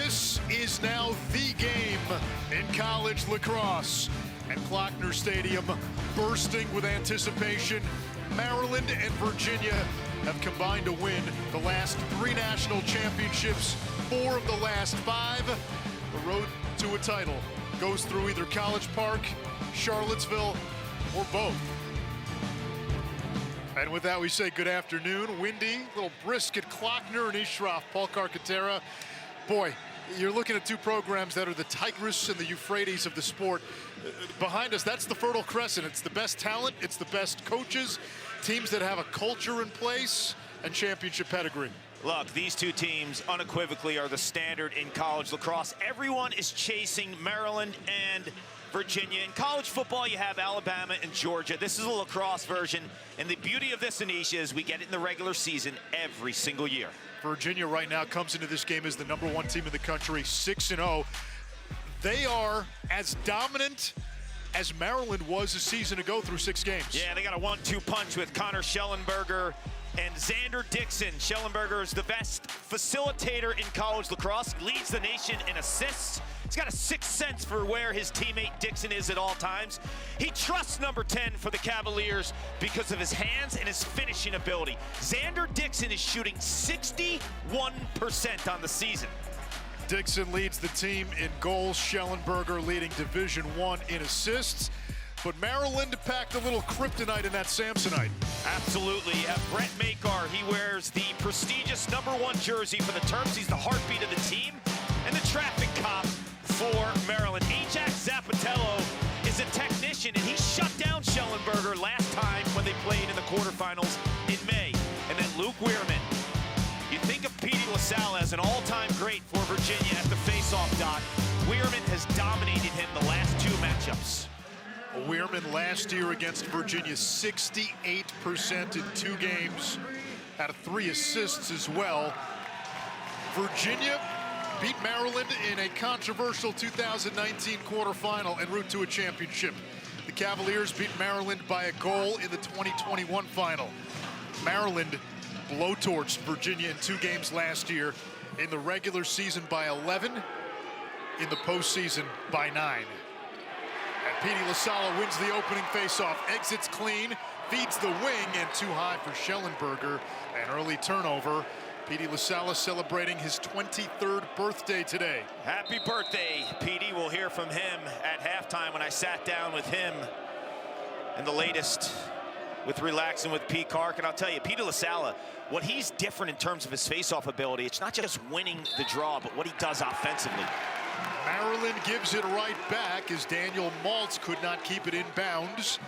This is now the game in college lacrosse. And Klockner Stadium bursting with anticipation. Maryland and Virginia have combined to win the last 3 national championships, 4 of the last 5. The road to a title goes through either College Park, Charlottesville, or both. And with that, we say good afternoon. Windy, a little brisk at Klockner, Anish, Shroff, Paul Carcaterra. Boy, you're looking at 2 programs that are the Tigris and the Euphrates of the sport. Behind us, that's the Fertile Crescent. It's the best talent, it's the best coaches, teams that have a culture in place, and championship pedigree. Look, these 2 teams unequivocally are the standard in college lacrosse. Everyone is chasing Maryland and Virginia. In college football, you have Alabama and Georgia. This is a lacrosse version, and the beauty of this, Anish, is we get it in the regular season every single year. Virginia right now comes into this game as the #1 team in the country, 6-0. They are as dominant as Maryland was a season ago through 6 games. Yeah, they got a 1-2 punch with Connor Schellenberger and Xander Dixon. Schellenberger is the best facilitator in college lacrosse, leads the nation in assists. He's got a 6th sense for where his teammate Dixon is at all times. He trusts number 10 for the Cavaliers because of his hands and his finishing ability. Xander Dixon is shooting 61% on the season. Dixon leads the team in goals. Schellenberger leading Division I in assists. But Maryland packed a little kryptonite in that Samsonite. Absolutely. You have Brett Makar. He wears the prestigious #1 jersey for the Terps. He's the heartbeat of the team and the traffic cop for Maryland. Ajax Zapatello is a technician, and he shut down Schellenberger last time when they played in the quarterfinals in May. And then Luke Weirman. You think of Petey LaSalle as an all-time great for Virginia at the face-off dot. Weirman has dominated him the last 2 matchups. Weirman last year against Virginia, 68% in 2 games, had 3 assists as well. Virginia beat Maryland in a controversial 2019 quarterfinal en route to a championship. The Cavaliers beat Maryland by a goal in the 2021 final. Maryland blowtorched Virginia in 2 games last year, in the regular season by 11, in the postseason by 9. And Petey LaSalle wins the opening faceoff, exits clean, feeds the wing, and too high for Schellenberger. An early turnover. Petey LaSalle celebrating his 23rd birthday today. Happy birthday, Petey. We'll hear from him at halftime when I sat down with him and the latest with Relaxing with Pete Cark. And I'll tell you, Petey LaSalle, what he's different in terms of his face-off ability, it's not just winning the draw, but what he does offensively. Maryland gives it right back as Daniel Maltz could not keep it in bounds.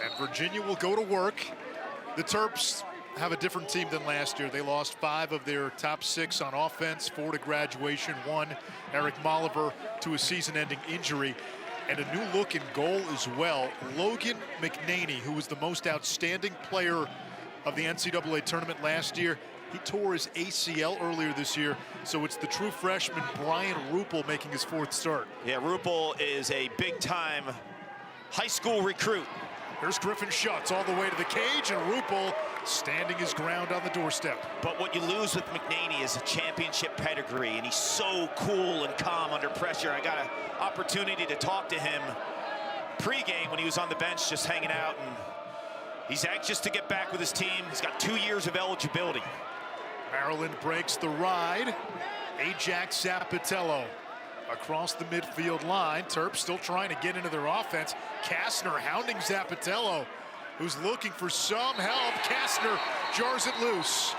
And Virginia will go to work. The Terps have a different team than last year. They lost 5 of their top 6 on offense, 4 to graduation, 1 Eric Molliver to a season-ending injury, and a new look in goal as well. Logan McNaney, who was the most outstanding player of the NCAA tournament last year, he tore his ACL earlier this year, so it's the true freshman Brian Ruppel making his 4th start. Yeah, Ruppel is a big-time high school recruit. Here's Griffin Schutz all the way to the cage, and Ruppel standing his ground on the doorstep. But what you lose with McNaney is a championship pedigree, and he's so cool and calm under pressure. I got an opportunity to talk to him pre-game when he was on the bench just hanging out, and he's anxious to get back with his team. He's got 2 years of eligibility. Maryland breaks the ride. Ajax Zapatello across the midfield line. Terps still trying to get into their offense. Kastner hounding Zapatello, who's looking for some help. Kastner jars it loose.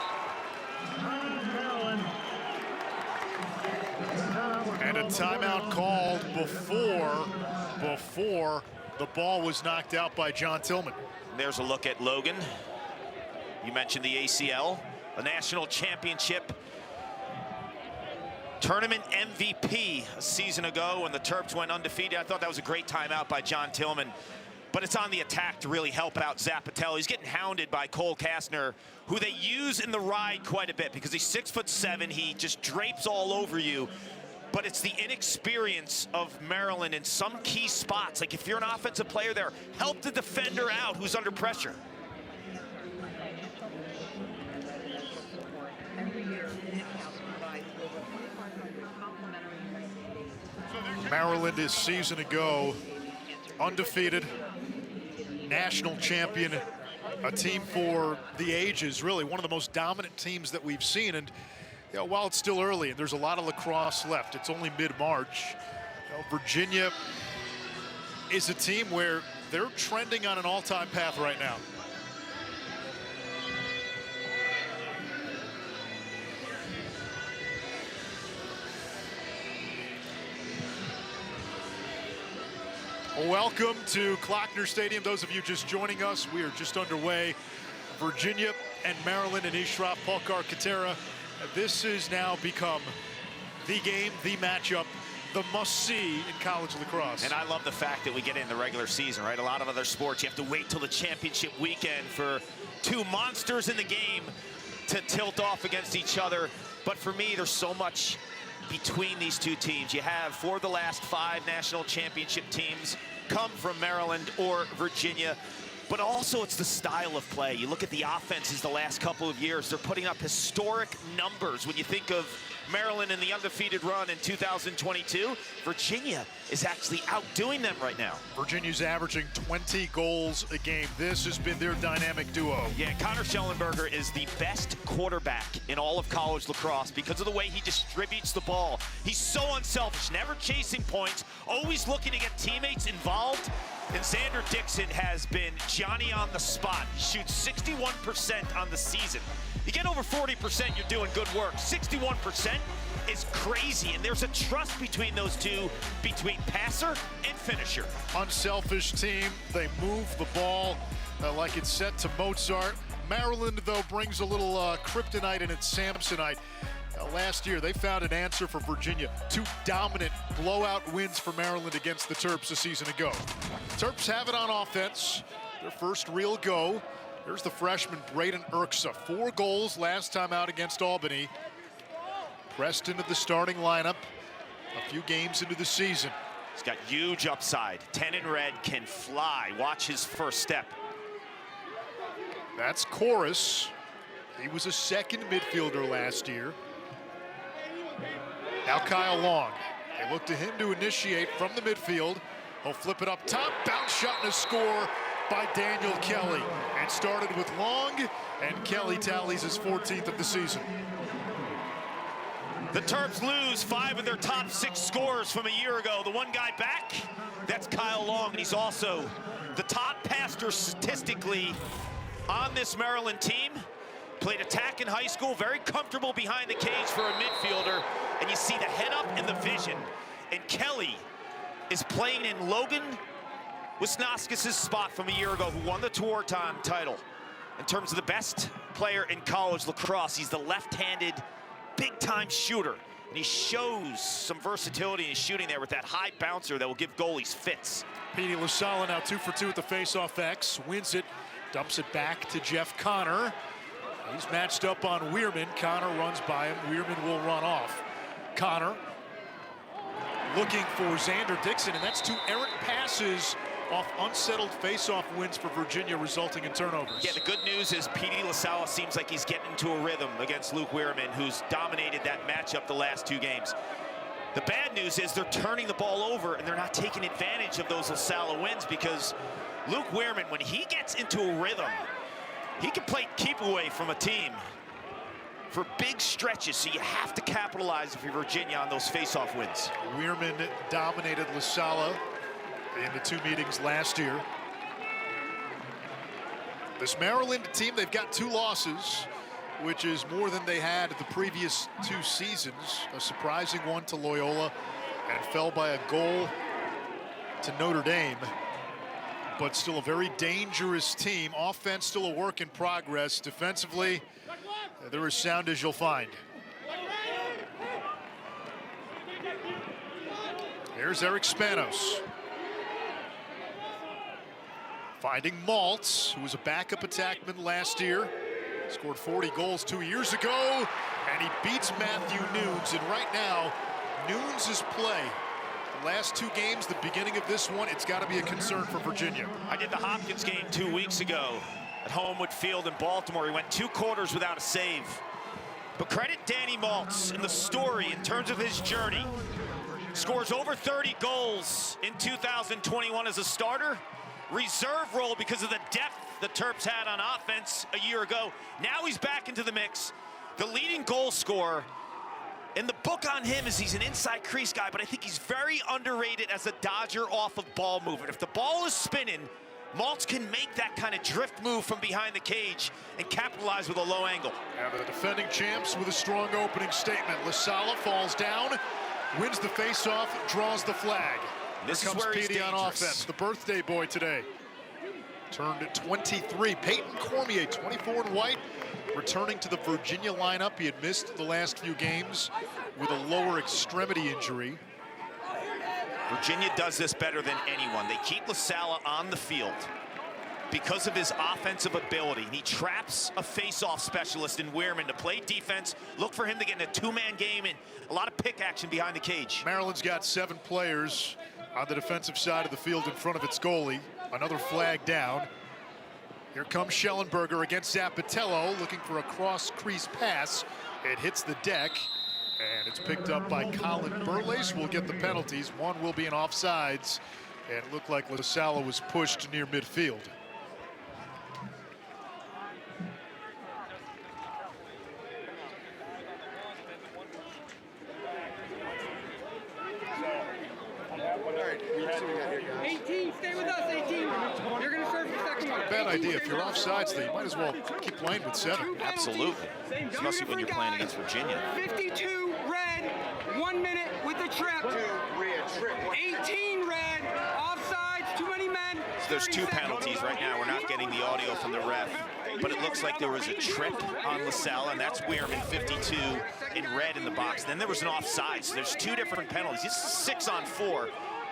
And a timeout called before the ball was knocked out by John Tillman. There's a look at Logan. You mentioned the ACL, the national championship tournament MVP a season ago when the Terps went undefeated. I thought that was a great timeout by John Tillman. But it's on the attack to really help out Zapatello. He's getting hounded by Cole Kastner, who they use in the ride quite a bit because he's 6'7". He just drapes all over you. But it's the inexperience of Maryland in some key spots. Like if you're an offensive player there, help the defender out who's under pressure. Every year, NCAA provides over 2,500 complimentary Maryland this season ago, undefeated, national champion, a team for the ages, really one of the most dominant teams that we've seen. And you know, while it's still early and there's a lot of lacrosse left, it's only mid-March, you know, Virginia is a team where they're trending on an all-time path right now. Welcome to Klockner Stadium. Those of you just joining us, we are just underway. Virginia and Maryland and Shroff, Paul Carcaterra. This has now become the game, the matchup, the must-see in college lacrosse. And I love the fact that we get in the regular season, right? A lot of other sports, you have to wait till the championship weekend for two monsters in the game to tilt off against each other. But for me, there's so much between these two teams. You have, for the last 5 national championship teams come from Maryland or Virginia, but also it's the style of play. You look at the offenses the last couple of years, they're putting up historic numbers. When you think of Maryland in the undefeated run in 2022, Virginia is actually outdoing them right now. Virginia's averaging 20 goals a game. This has been their dynamic duo. Yeah, Connor Schellenberger is the best quarterback in all of college lacrosse because of the way he distributes the ball. He's so unselfish, never chasing points, always looking to get teammates involved. And Xander Dixon has been Johnny on the spot. He shoots 61% on the season. You get over 40%, you're doing good work. 61% is crazy, and there's a trust between those two, between passer and finisher. Unselfish team. They move the ball like it's set to Mozart. Maryland, though, brings a little kryptonite and it's Samsonite. Last year, they found an answer for Virginia. 2 dominant blowout wins for Maryland against the Terps a season ago. Terps have it on offense. Their first real go. There's the freshman Braden Erksa. 4 goals last time out against Albany. Pressed into the starting lineup a few games into the season. He's got huge upside. 10 in red, can fly. Watch his first step. That's Chorus. He was a second midfielder last year. Now Kyle Long. They look to him to initiate from the midfield. He'll flip it up top. Bounce shot and a score by Daniel Kelly. And started with Long, and Kelly tallies his 14th of the season. The Terps lose 5 of their top 6 scores from a year ago. The one guy back, that's Kyle Long, and he's also the top passer statistically on this Maryland team. Played attack in high school, very comfortable behind the cage for a midfielder, and you see the head up and the vision. And Kelly is playing in Logan Wisnaskis' spot from a year ago, who won the Tewaaraton title. In terms of the best player in college lacrosse, he's the left-handed big-time shooter, and he shows some versatility in his shooting there with that high bouncer that will give goalies fits. Petey LaSala now 2 for 2 at the face-off X, wins it, dumps it back to Jeff Connor. He's matched up on Weirman. Connor runs by him. Weirman will run off. Connor looking for Xander Dixon, and that's 2 errant passes off unsettled face-off wins for Virginia, resulting in turnovers. Yeah, the good news is Petey LaSala seems like he's getting into a rhythm against Luke Weirman, who's dominated that matchup the last 2 games. The bad news is they're turning the ball over, and they're not taking advantage of those LaSala wins, because Luke Weirman, when he gets into a rhythm, he can play keep away from a team for big stretches, so you have to capitalize if you're Virginia on those face-off wins. Weirman dominated LaSala in the 2 meetings last year. This Maryland team, they've got 2 losses, which is more than they had the previous 2 seasons. A surprising one to Loyola, and fell by a goal to Notre Dame. But still a very dangerous team. Offense still a work in progress. Defensively, they're as sound as you'll find. Here's Eric Spanos. Finding Maltz, who was a backup attackman last year. Scored 40 goals 2 years ago, and he beats Matthew Nunes. And right now, Nunes' play, the last 2 games, the beginning of this one, it's got to be a concern for Virginia. I did the Hopkins game 2 weeks ago at Homewood Field in Baltimore. He went 2 quarters without a save. But credit Danny Maltz in the story in terms of his journey. Scores over 30 goals in 2021 as a starter. Reserve role because of the depth the Terps had on offense a year ago. Now he's back into the mix. The leading goal scorer. And the book on him is he's an inside crease guy, but I think he's very underrated as a dodger off of ball movement. If the ball is spinning, Maltz can make that kind of drift move from behind the cage and capitalize with a low angle. And the defending champs with a strong opening statement. LaSala falls down, wins the faceoff, draws the flag. This Here is comes where he's Petey on dangerous. offense, the birthday boy today. Turned at 23. Peyton Cormier, 24 in white, returning to the Virginia lineup. He had missed the last few games with a lower extremity injury. Virginia does this better than anyone. They keep LaSala on the field because of his offensive ability. He traps a face-off specialist in Weirman to play defense. Look for him to get in a two-man game and a lot of pick action behind the cage. Maryland's got 7 players on the defensive side of the field in front of its goalie. Another flag down. Here comes Schellenberger against Zappitello, looking for a cross-crease pass. It hits the deck, and it's picked up by Colin Burlace. We'll get the penalties. One will be an offsides, and it looked like LaSala was pushed near midfield. Stay with us, 18. You're going to serve the second one. Bad idea. If you're offsides, then you might as well keep playing with 7. Absolutely, especially when you're playing against Virginia. 52 red, 1 minute with the trip. 18 red, offsides, too many men. So there's 2 penalties right now. We're not getting the audio from the ref, but it looks like there was a trip on LaSala, and that's Weirman, 52 in red in the box. Then there was an offside, so there's 2 different penalties. This is 6-on-4.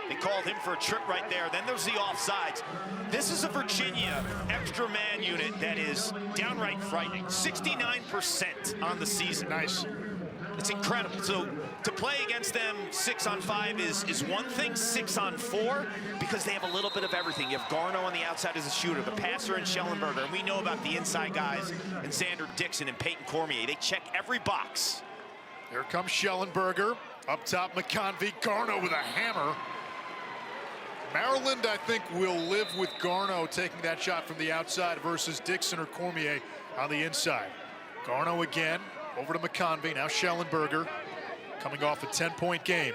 They called him for a trip right there. Then there's the offsides. This is a Virginia extra man unit that is downright frightening. 69% on the season. Nice. It's incredible. So to play against them 6-on-5 is one thing. 6-on-4, because they have a little bit of everything. You have Garno on the outside as a shooter, the passer and Schellenberger, and we know about the inside guys and Xander Dixon and Peyton Cormier. They check every box. Here comes Schellenberger. Up top, McConvey. Garno with a hammer. Maryland, I think, will live with Garno taking that shot from the outside versus Dixon or Cormier on the inside. Garno again, over to McConvey. Now Schellenberger coming off a 10-point game.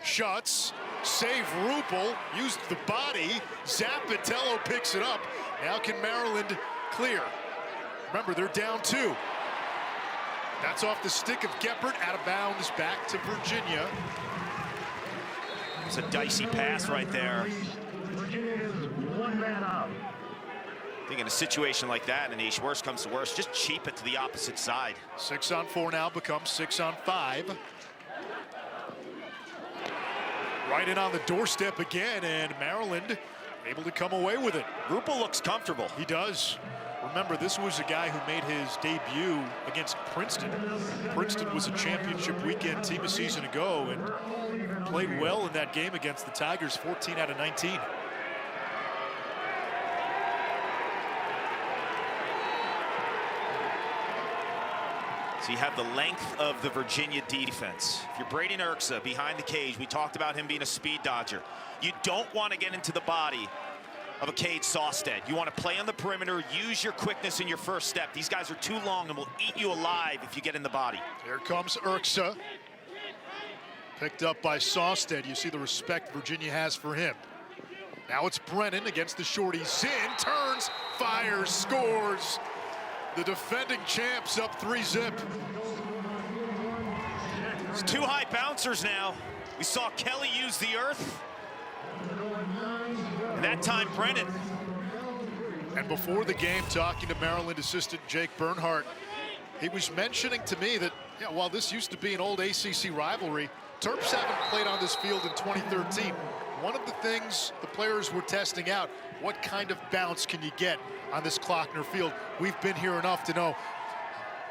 Shots, save Rupel, used the body. Zappitello picks it up. Now can Maryland clear? Remember, they're down 2. That's off the stick of Geppert, out of bounds, back to Virginia. It's a dicey pass right there. I think in a situation like that, Anish, worst comes to worst, just cheap it to the opposite side. 6-on-4 now becomes 6-on-5. Right in on the doorstep again, and Maryland able to come away with it. Rupel looks comfortable. He does. Remember, this was a guy who made his debut against Princeton. Princeton was a championship weekend team a season ago and played well in that game against the Tigers, 14 out of 19. So you have the length of the Virginia defense. If you're Braden Erksa behind the cage, we talked about him being a speed dodger. You don't want to get into the body of a Cade Sawstead. You want to play on the perimeter, use your quickness in your first step. These guys are too long and will eat you alive if you get in the body. Here comes Erksa. Picked up by Sawstead. You see the respect Virginia has for him. Now it's Brennan against the shorty. Zinn turns, fires, scores. The defending champs up 3-zip. It's 2 high bouncers now. We saw Kelly use the earth. And that time, Brennan. And before the game, talking to Maryland assistant Jake Bernhardt, he was mentioning to me that, yeah, while this used to be an old ACC rivalry, Terps haven't played on this field in 2013. One of the things the players were testing out, what kind of bounce can you get on this Klockner field? We've been here enough to know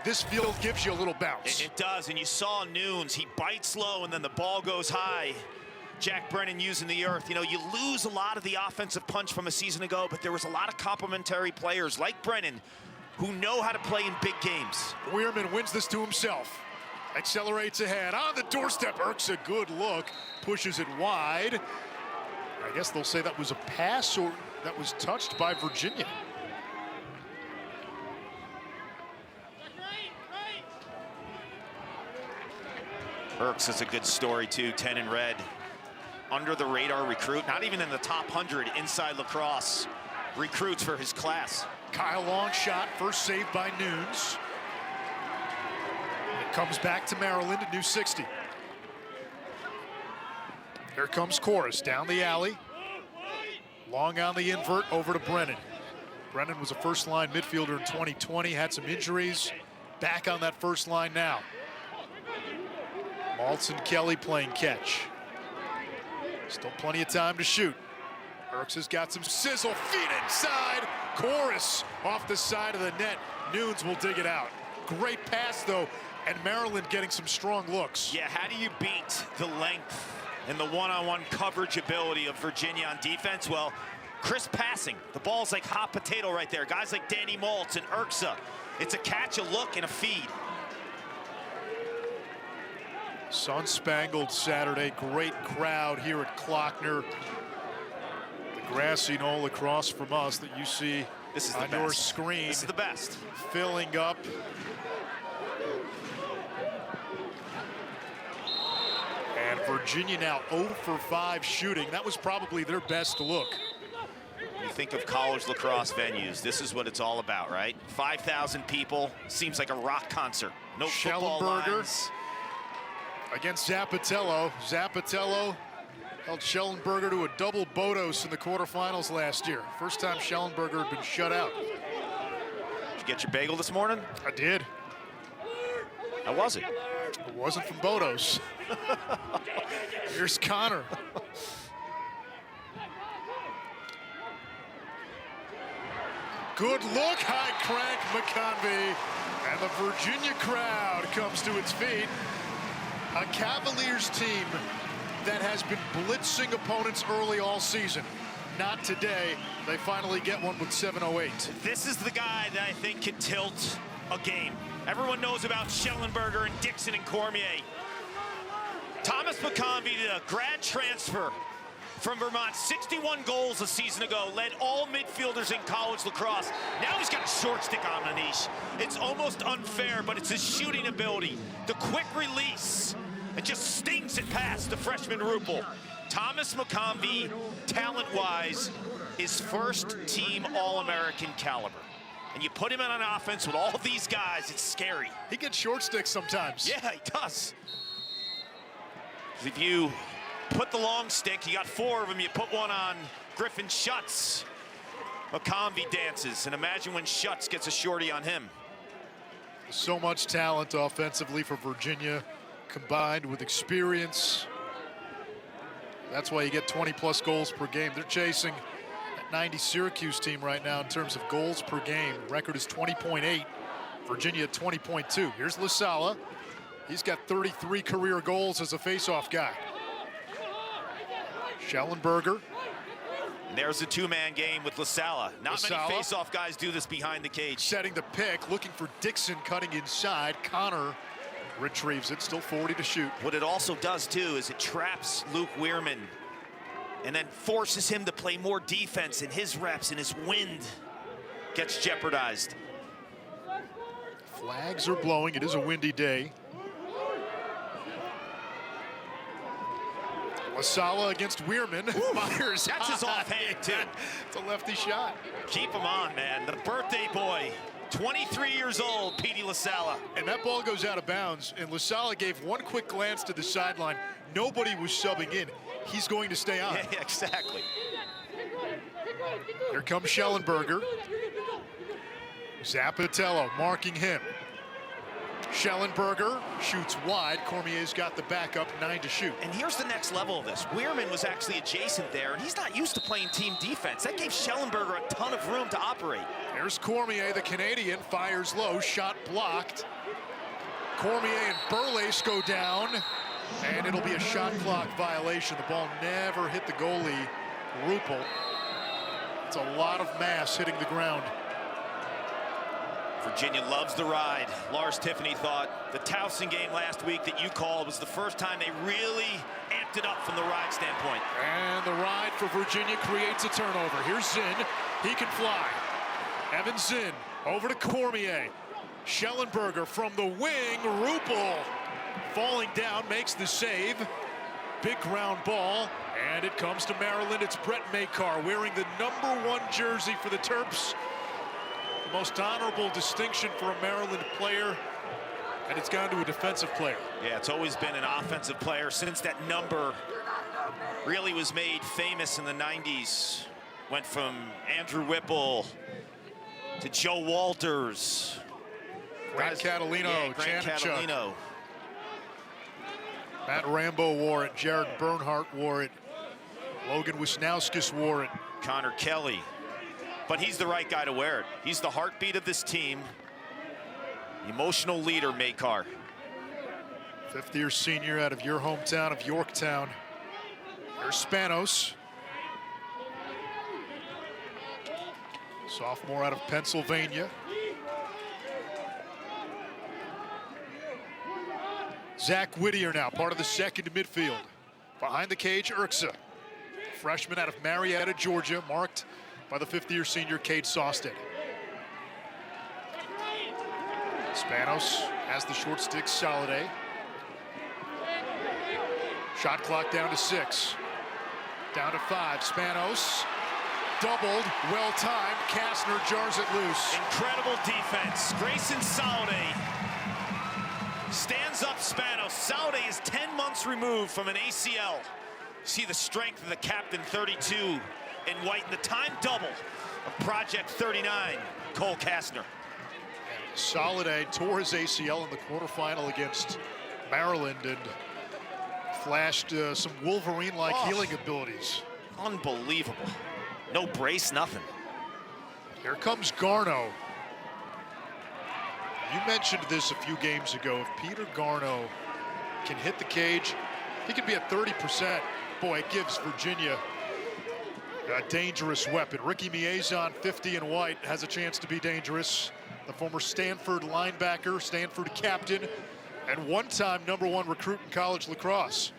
this field gives you a little bounce. It does, and you saw Nunes. He bites low, and then the ball goes high. Jack Brennan using the earth. You know, you lose a lot of the offensive punch from a season ago, but there was a lot of complementary players like Brennan who know how to play in big games. Weirman wins this to himself. Accelerates ahead on the doorstep. Erks a good look, pushes it wide. I guess they'll say that was a pass or that was touched by Virginia. Erks is a good story too, 10 in red. Under the radar recruit, not even in the top 100 inside lacrosse recruits for his class. Kyle long shot, first save by Nunes. It comes back to Maryland, a new 60. Here comes Chorus down the alley. Long on the invert, over to Brennan. Brennan was a first-line midfielder in 2020, had some injuries. Back on that first line now. Maltz and Kelly playing catch. Still plenty of time to shoot. Erks has got some sizzle, feet inside. Chorus off the side of the net. Nunes will dig it out. Great pass though, and Maryland getting some strong looks. Yeah, how do you beat the length and the one-on-one coverage ability of Virginia on defense? Well, crisp passing. The ball's like hot potato right there. Guys like Danny Maltz and Erksa. It's a catch, a look, and a feed. Sun-spangled Saturday, great crowd here at Klockner. The grassy knoll across from us that you see on your screen. This is the best. Filling up. And Virginia now 0 for 5 shooting. That was probably their best look. You think of college lacrosse venues, this is what it's all about, right? 5,000 people, seems like a rock concert. No football lines. Against Zappatello. Zappatello held Schellenberger to a double Bodos in the quarterfinals last year. First time Schellenberger had been shut out. Did you get your bagel this morning? I did. How was it? It wasn't from Bodos. Here's Connor. Good look, high crank McConvey. And the Virginia crowd comes to its feet. A Cavaliers team that has been blitzing opponents early all season. Not today. They finally get one with 7:08. This is the guy that I think can tilt a game. Everyone knows about Schellenberger and Dixon and Cormier. Thomas McConvey, the grad transfer from Vermont, 61 goals a season ago, led all midfielders in college lacrosse. Now he's got a short stick on Anish. It's almost unfair, but it's his shooting ability. The quick release, it just stings it past the freshman Rupel. Thomas McConvey, talent-wise, is first-team All-American caliber. And you put him on an offense with all these guys, it's scary. He gets short sticks sometimes. Yeah, he does. If you put the long stick, you got 4 of them, you put one on Griffin Schutz. McConvey dances, and imagine when Schutz gets a shorty on him. So much talent offensively for Virginia, combined with experience. That's why you get 20-plus goals per game. They're chasing that 90 Syracuse team right now in terms of goals per game. Record is 20.8. Virginia 20.2. Here's LaSala. He's got 33 career goals as a face-off guy. Schellenberger. And there's a 2-man game with LaSala. Not many face-off guys do this behind the cage. Setting the pick, looking for Dixon cutting inside. Connor retrieves it, still 40 to shoot. What it also does too is it traps Luke Weirman and then forces him to play more defense, and his reps and his wind gets jeopardized. Flags are blowing. It is a windy day. LaSala against Weirman. Fires. That's his offhand too. It's a lefty shot. Keep him on, man. The birthday boy, 23 years old, Petey LaSala. And that ball goes out of bounds, and LaSala gave one quick glance to the sideline. Nobody was subbing in. He's going to stay on. Yeah, exactly. Here comes Schellenberger. Zappatello marking him. Schellenberger shoots wide. Cormier's got the backup, 9 to shoot. And here's the next level of this. Weirman was actually adjacent there, and he's not used to playing team defense. That gave Schellenberger a ton of room to operate. There's Cormier, the Canadian, fires low, shot blocked. Cormier and Burles go down, and it'll be a shot clock violation. The ball never hit the goalie, Rupel. It's a lot of mass hitting the ground. Virginia loves the ride. Lars Tiffany thought the Towson game last week that you called was the first time they really amped it up from the ride standpoint. And the ride for Virginia creates a turnover. Here's Zinn. He can fly. Evan Zinn over to Cormier. Schellenberger from the wing. Rupel falling down, makes the save. Big ground ball, and it comes to Maryland. It's Brett Makar wearing the #1 jersey for the Terps. The most honorable distinction for a Maryland player, and it's gone to a defensive player. Yeah, it's always been an offensive player since that number really was made famous in the 90s. Went from Andrew Whipple to Joe Walters. Grant Catalino, yeah, Grant Catalino. Matt Rambo wore it. Jared Bernhardt wore it. Logan Wisnauskas wore it. Connor Kelly. But he's the right guy to wear it. He's the heartbeat of this team. Emotional leader, Makar. Fifth-year senior out of your hometown of Yorktown. Here's Spanos. Sophomore out of Pennsylvania. Zach Whittier now, part of the second midfield. Behind the cage, Urksa. Freshman out of Marietta, Georgia, marked by the fifth-year senior, Cade Sawstead. Spanos has the short stick, Soliday. Shot clock down to 6. Down to 5, Spanos. Doubled, well-timed, Kastner jars it loose. Incredible defense, Grayson Soliday. Stands up Spanos. Soliday is 10 months removed from an ACL. See the strength of the captain, 32 in white, and the time double of Project 39, Cole Kastner. Soliday tore his ACL in the quarterfinal against Maryland and flashed some Wolverine-like healing abilities. Unbelievable. No brace, nothing. Here comes Garno. You mentioned this a few games ago. If Peter Garno can hit the cage, he could be at 30%. Boy, it gives Virginia a dangerous weapon. Ricky Miezon, 50 in white, has a chance to be dangerous. The former Stanford linebacker, Stanford captain, and one-time #1 recruit in college lacrosse.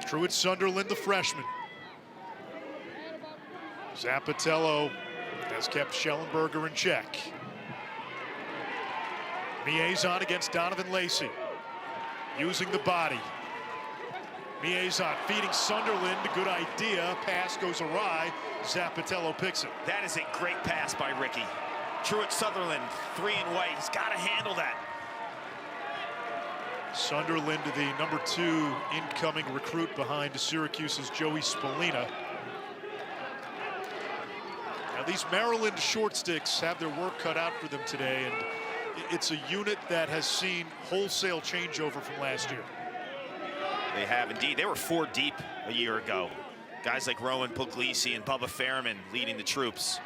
Truett Sunderland, the freshman. Zappatello has kept Schellenberger in check. Miezon against Donovan Lacey, using the body. Miezon feeding Sunderland, good idea. Pass goes awry. Zappatello picks it. That is a great pass by Ricky. Truett Sunderland, 3 in white. He's got to handle that. Sunderland, the #2 incoming recruit behind Syracuse's Joey Spallina. Now these Maryland short sticks have their work cut out for them today, and it's a unit that has seen wholesale changeover from last year. They have indeed. They were 4 deep a year ago. Guys like Rowan Puglisi and Bubba Fairman leading the troops.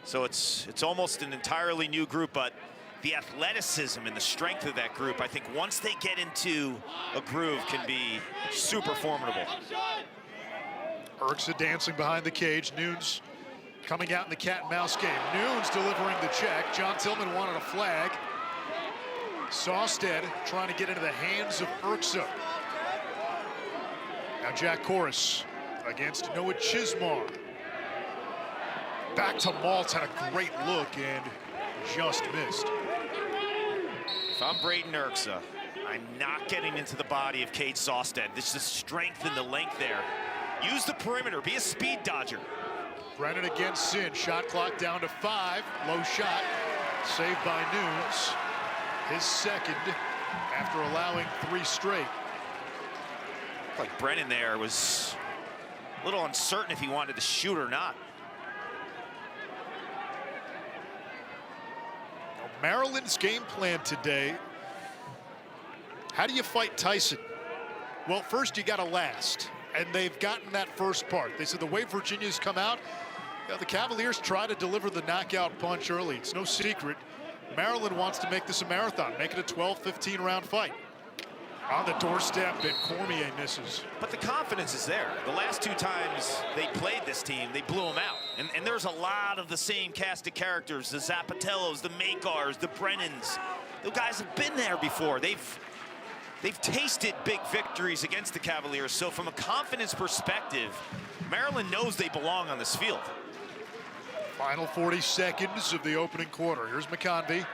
So it's almost an entirely new group, but the athleticism and the strength of that group, I think once they get into a groove, can be super formidable. Urksa dancing behind the cage. Nunes coming out in the cat and mouse game. Nunes delivering the check. John Tillman wanted a flag. Sawstead trying to get into the hands of Urksa. Now Jack Corus against Noah Chismar. Back to Maltz, had a great look and just missed. If I'm Braden Urksa, I'm not getting into the body of Cade Sawstead. This is the strength and the length there. Use the perimeter, be a speed dodger. Brennan against Zinn, shot clock down to 5, low shot, saved by Nunes. His second after allowing 3 straight. Like Brennan there was a little uncertain if he wanted to shoot or not. Maryland's game plan today, how do you fight Tyson? Well, first you got to last, and they've gotten that first part. They said the way Virginia's come out, the Cavaliers try to deliver the knockout punch early. It's no secret. Maryland wants to make this a marathon, make it a 12, 15 round fight. On the doorstep, and Cormier misses. But the confidence is there. The last 2 times they played this team, they blew them out. And there's a lot of the same cast of characters, the Zappatellos, the Makars, the Brennans. The guys have been there before. They've tasted big victories against the Cavaliers. So from a confidence perspective, Maryland knows they belong on this field. Final 40 seconds of the opening quarter. Here's McConvey.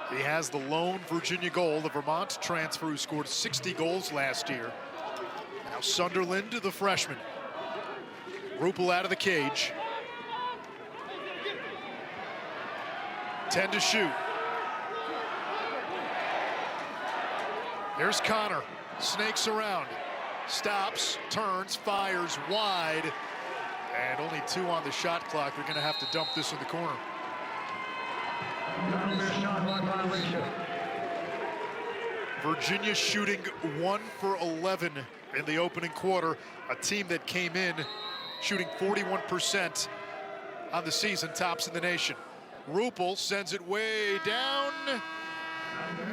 He has the lone Virginia goal, the Vermont transfer who scored 60 goals last year. Now Sunderland, the freshman. Rupel out of the cage. 10 to shoot. Here's Connor, snakes around, stops, turns, fires wide, and only 2 on the shot clock. They're gonna have to dump this in the corner. Virginia shooting 1 for 11 in the opening quarter. A team that came in shooting 41% on the season, tops in the nation. Rupel sends it way down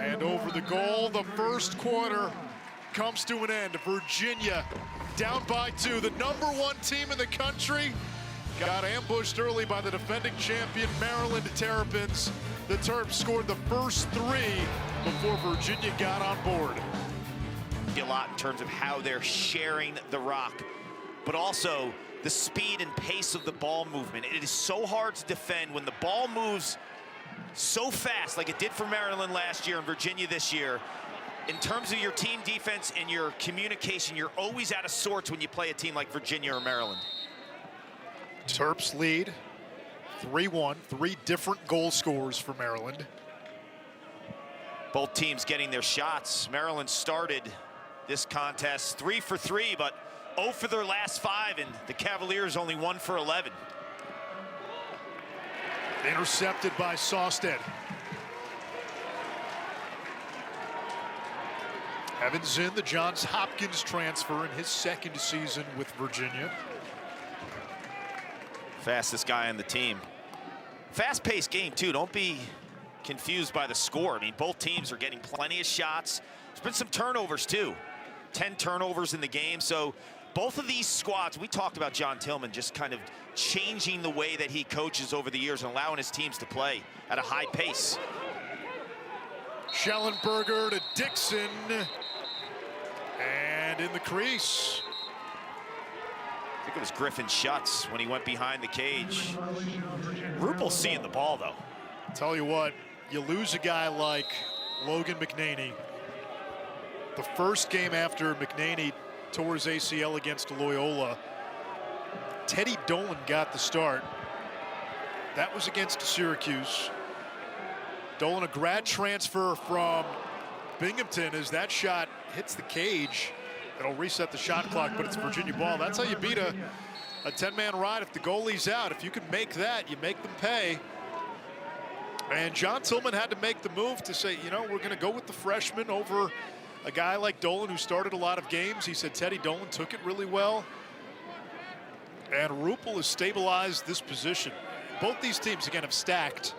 and over the goal. The first quarter comes to an end. Virginia down by 2. The #1 team in the country got ambushed early by the defending champion Maryland Terrapins. The Terps scored the first 3 before Virginia got on board. A lot in terms of how they're sharing the rock, but also the speed and pace of the ball movement. It is so hard to defend when the ball moves so fast like it did for Maryland last year and Virginia this year. In terms of your team defense and your communication, you're always out of sorts when you play a team like Virginia or Maryland. Terps lead 3-1, 3 different goal scorers for Maryland. Both teams getting their shots. Maryland started this contest 3 for 3, but 0 for their last 5, and the Cavaliers only 1 for 11. Intercepted by Sawstead. Evans in, the Johns Hopkins transfer in his 2nd season with Virginia. Fastest guy on the team. Fast-paced game, too. Don't be confused by the score. I mean, both teams are getting plenty of shots. There's been some turnovers, too. 10 turnovers in the game. So both of these squads, we talked about John Tillman just kind of changing the way that he coaches over the years and allowing his teams to play at a high pace. Schellenberger to Dixon. And in the crease. I think it was Griffin Schutz when he went behind the cage. Rupel seeing the ball, though. Tell you what, you lose a guy like Logan McNaney. The first game after McNaney tore his ACL against Loyola, Teddy Dolan got the start. That was against Syracuse. Dolan, a grad transfer from Binghamton, as that shot hits the cage. It'll reset the shot clock, but it's Virginia ball. That's how you beat a 10-man ride. If the goalie's out, if you can make that, you make them pay. And John Tillman had to make the move to say, you know, we're going to go with the freshman over a guy like Dolan who started a lot of games. He said Teddy Dolan took it really well. And Rupel has stabilized this position. Both these teams, again, have stacked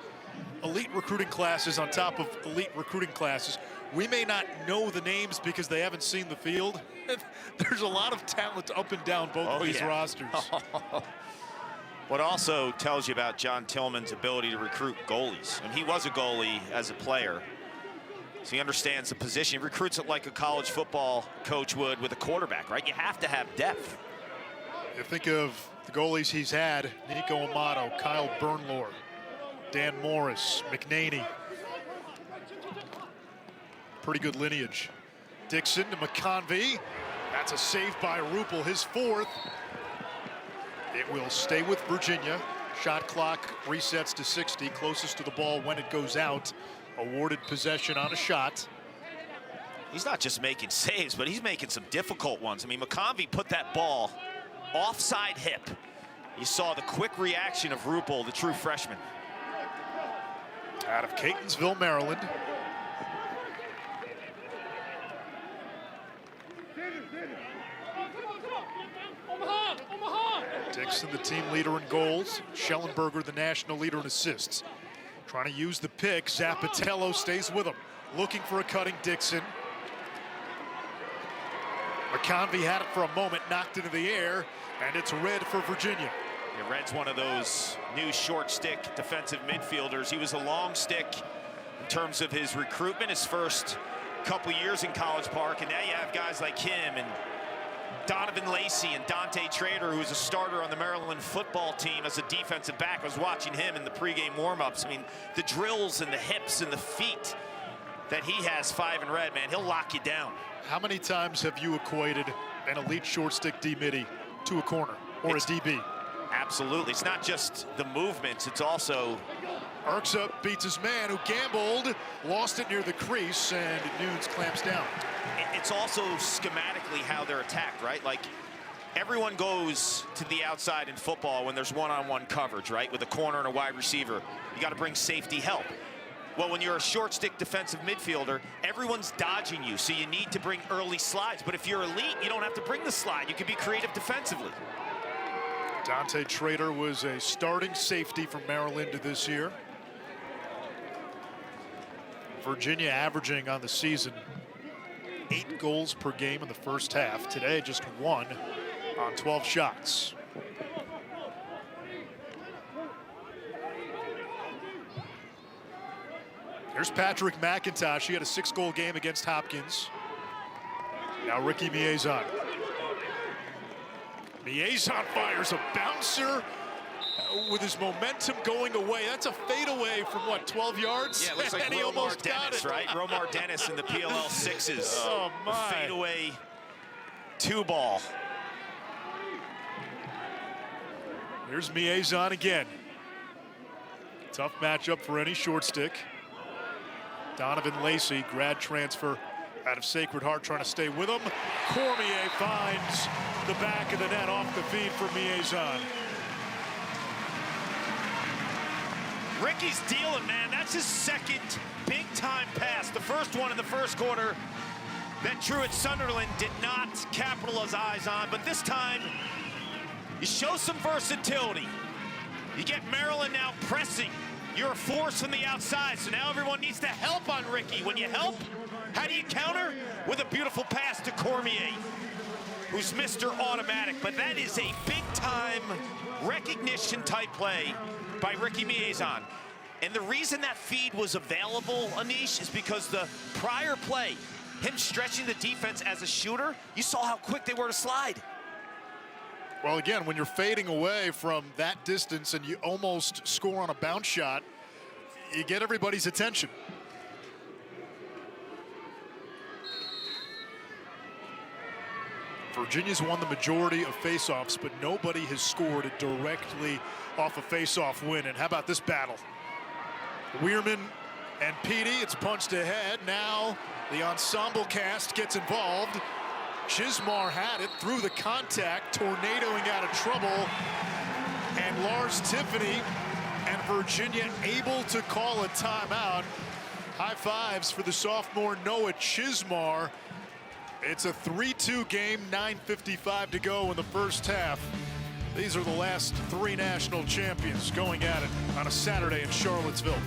elite recruiting classes on top of elite recruiting classes. We may not know the names because they haven't seen the field. There's a lot of talent up and down both of these rosters. What also tells you about John Tillman's ability to recruit goalies. And he was a goalie as a player, so he understands the position. He recruits it like a college football coach would with a quarterback, right? You have to have depth. You think of the goalies he's had: Nico Amato, Kyle Bernlohr, Dan Morris, McNaney. Pretty good lineage. Dixon to McConvey. That's a save by Rupel, his 4th. It will stay with Virginia. Shot clock resets to 60, closest to the ball when it goes out. Awarded possession on a shot. He's not just making saves, but he's making some difficult ones. I mean, McConvey put that ball offside hip. You saw the quick reaction of Rupel, the true freshman. Out of Catonsville, Maryland. Dixon, the team leader in goals. Schellenberger, the national leader in assists. Trying to use the pick. Zappatello stays with him. Looking for a cutting Dixon. McConvey had it for a moment, knocked into the air, and it's red for Virginia. Yeah, Red's one of those new short stick defensive midfielders. He was a long stick in terms of his recruitment, his first couple years in College Park, and now you have guys like him and Donovan Lacey and Dante Trader, who was a starter on the Maryland football team as a defensive back. I was watching him in the pregame warm-ups. I mean, the drills and the hips and the feet that he has, 5 in red, man, he'll lock you down. How many times have you equated an elite short stick D-midi to a corner or a DB? Absolutely. It's not just the movements, it's also... Urksa beats his man who gambled, lost it near the crease, and Nunes clamps down. It's also schematically how they're attacked, right? Like, everyone goes to the outside in football when there's one-on-one coverage, right? With a corner and a wide receiver. You got to bring safety help. Well, when you're a short stick defensive midfielder, everyone's dodging you, so you need to bring early slides. But if you're elite, you don't have to bring the slide. You can be creative defensively. Dante Trader was a starting safety for Maryland this year. Virginia averaging on the season 8 goals per game in the first half. Today, just 1 on 12 shots. Here's Patrick McIntosh. He had a 6-goal game against Hopkins. Now Ricky Miezon. Miezon fires a bouncer with his momentum going away. That's a fadeaway from, what, 12 yards? Yeah, it looks like and he Romar almost Dennis, got it. right? Romar Dennis in the PLL 6s. Oh, my. Fadeaway 2-ball. Here's Miezon again. Tough matchup for any short stick. Donovan Lacey, grad transfer out of Sacred Heart, trying to stay with him. Cormier finds the back of the net off the feed for Miezon. Ricky's dealing, man. That's his second big-time pass. The first one in the first quarter that Truett Sunderland did not capitalize on, but this time you show some versatility. You get Maryland now pressing. You're a force from the outside, so now everyone needs to help on Ricky. When you help, how do you counter? With a beautiful pass to Cormier, who's Mr. Automatic. But that is a big-time recognition type play by Ricky Miezon. And the reason that feed was available, Anish, is because the prior play, him stretching the defense as a shooter, you saw how quick they were to slide. Well, again, when you're fading away from that distance and you almost score on a bounce shot, you get everybody's attention. Virginia's won the majority of faceoffs, but nobody has scored directly off a faceoff win. And how about this battle? Weirman and Petey, it's punched ahead. Now the ensemble cast gets involved. Chismar had it through the contact, tornadoing out of trouble. And Lars Tiffany and Virginia able to call a timeout. High fives for the sophomore Noah Chismar. It's a 3-2 game, 9:55 to go in the first half. These are the last 3 national champions going at it on a Saturday in Charlottesville.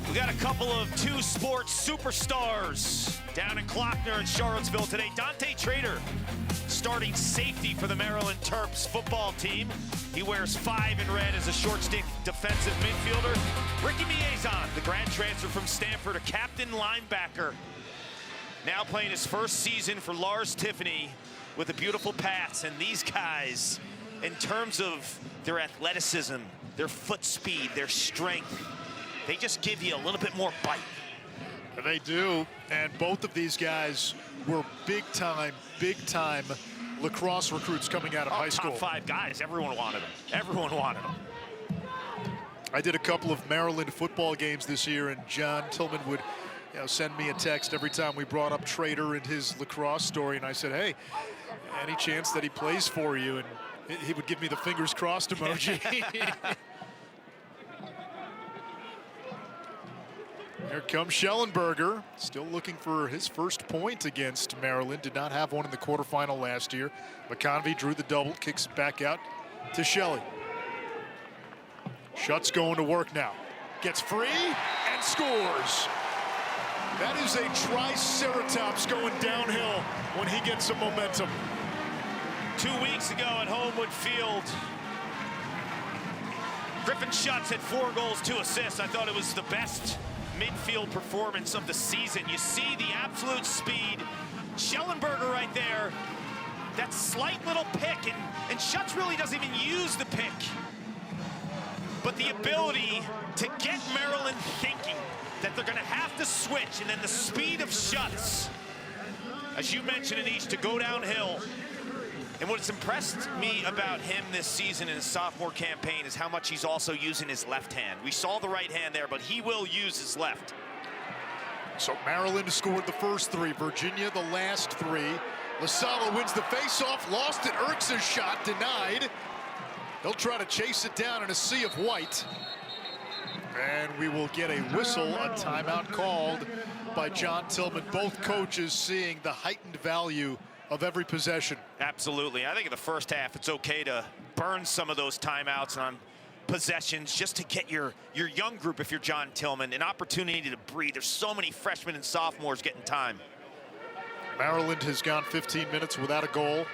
We got a couple of 2 sports superstars down in Klockner and Charlottesville today. Dante Trader, starting safety for the Maryland Terps football team. He wears 5 in red as a short stick defensive midfielder. Ricky Miezon, the grad transfer from Stanford, a captain linebacker. Now playing his first season for Lars Tiffany with a beautiful pass. And these guys, in terms of their athleticism, their foot speed, their strength, they just give you a little bit more bite. They do, and both of these guys were big-time lacrosse recruits coming out of high school. Top 5 guys, everyone wanted them. Everyone wanted them. I did a couple of Maryland football games this year, and John Tillman would send me a text every time we brought up Trader and his lacrosse story, and I said, hey, any chance that he plays for you? And he would give me the fingers crossed emoji. Here comes Schellenberger, still looking for his first point against Maryland. Did not have one in the quarterfinal last year. McConvey drew the double, kicks it back out to Shelley. Schutt's going to work now. Gets free and scores. That is a triceratops going downhill when he gets some momentum. 2 weeks ago at Homewood Field, Griffin Schutz had 4 goals, 2 assists. I thought it was the best midfield performance of the season. You see the absolute speed. Schellenberger right there, that slight little pick, and Schutz really doesn't even use the pick. But the ability to get Maryland thinking that they're going to have to switch, and then the speed of Schutz, as you mentioned, Anish, to go downhill. And what's impressed me about him this season in his sophomore campaign is how much he's also using his left hand. We saw the right hand there, but he will use his left. So Maryland scored the first 3, Virginia the last 3. LaSala wins the faceoff, lost it, Erks' shot denied. They'll try to chase it down in a sea of white. And we will get a whistle, a timeout called by John Tillman. Both coaches seeing the heightened value of every possession. Absolutely. I think in the first half, it's okay to burn some of those timeouts on possessions just to get your young group, if you're John Tillman, an opportunity to breathe. There's so many freshmen and sophomores getting time. Maryland has gone 15 minutes without a goal.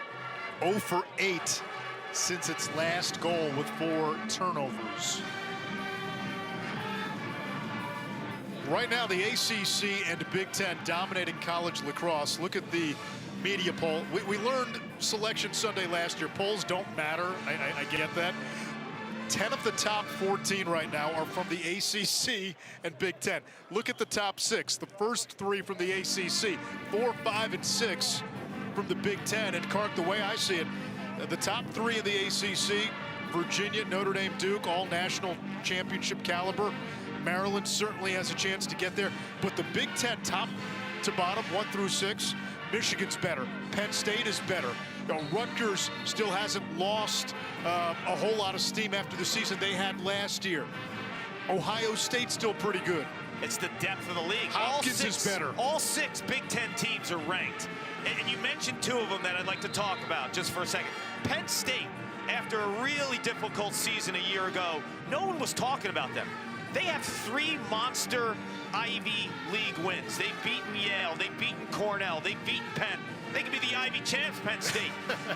0 for 8 since its last goal with 4 turnovers. Right now, the ACC and Big Ten dominating college lacrosse. Look at the media poll. We learned Selection Sunday last year. Polls don't matter. I get that. 10 of the top 14 right now are from the ACC and Big Ten. Look at the top 6. The first 3 from the ACC. 4, 5, and 6 from the Big Ten. And Clark, the way I see it, the top 3 in the ACC, Virginia, Notre Dame, Duke, all national championship caliber. Maryland certainly has a chance to get there, but the Big Ten, top to bottom, 1 through 6, Michigan's better. Penn State is better. You know, Rutgers still hasn't lost a whole lot of steam after the season they had last year. Ohio State's still pretty good. It's the depth of the league. Hopkins is better. All 6 Big Ten teams are ranked. And you mentioned 2 of them that I'd like to talk about just for a second. Penn State, after a really difficult season a year ago, no one was talking about them. They have 3 monster Ivy League wins. They've beaten Yale, they've beaten Cornell, they've beaten Penn. They could be the Ivy champs, Penn State.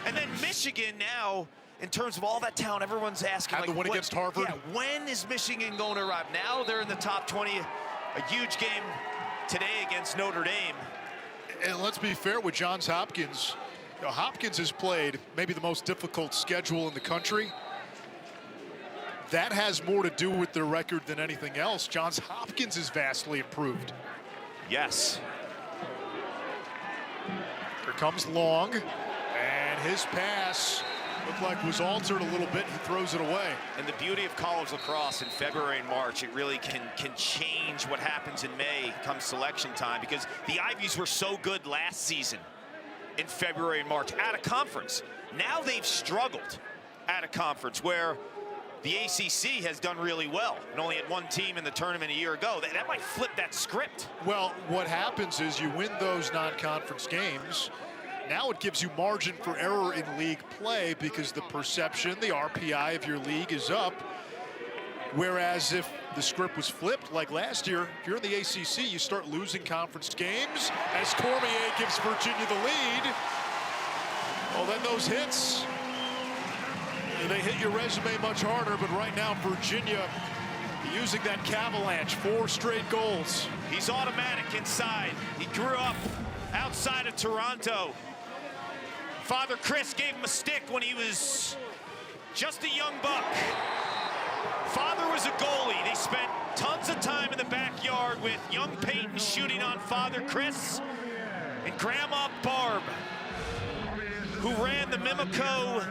And then Michigan now, in terms of all that talent, everyone's asking, had the win against Harvard. Yeah, when is Michigan going to arrive? Now they're in the top 20. A huge game today against Notre Dame. And let's be fair with Johns Hopkins. You know, Hopkins has played maybe the most difficult schedule in the country. That has more to do with their record than anything else. Johns Hopkins is vastly improved. Yes. Here comes Long, and his pass looked like was altered a little bit. He throws it away. And the beauty of college lacrosse in February and March, it really can change what happens in May come selection time, because the Ivies were so good last season in February and March at a conference. Now they've struggled at a conference where the ACC has done really well and only had 1 team in the tournament a year ago. That might flip that script. Well, what happens is you win those non-conference games. Now it gives you margin for error in league play because the perception, the RPI of your league is up. Whereas if the script was flipped like last year, if you're in the ACC, you start losing conference games as Cormier gives Virginia the lead. Well, then those hits, they hit your resume much harder, but right now Virginia using that Cavalanche, 4 straight goals. He's automatic inside. He grew up outside of Toronto. Father Chris gave him a stick when he was just a young buck. Father was a goalie. They spent tons of time in the backyard with young Peyton shooting on Father Chris and Grandma Barb, who ran the Mimico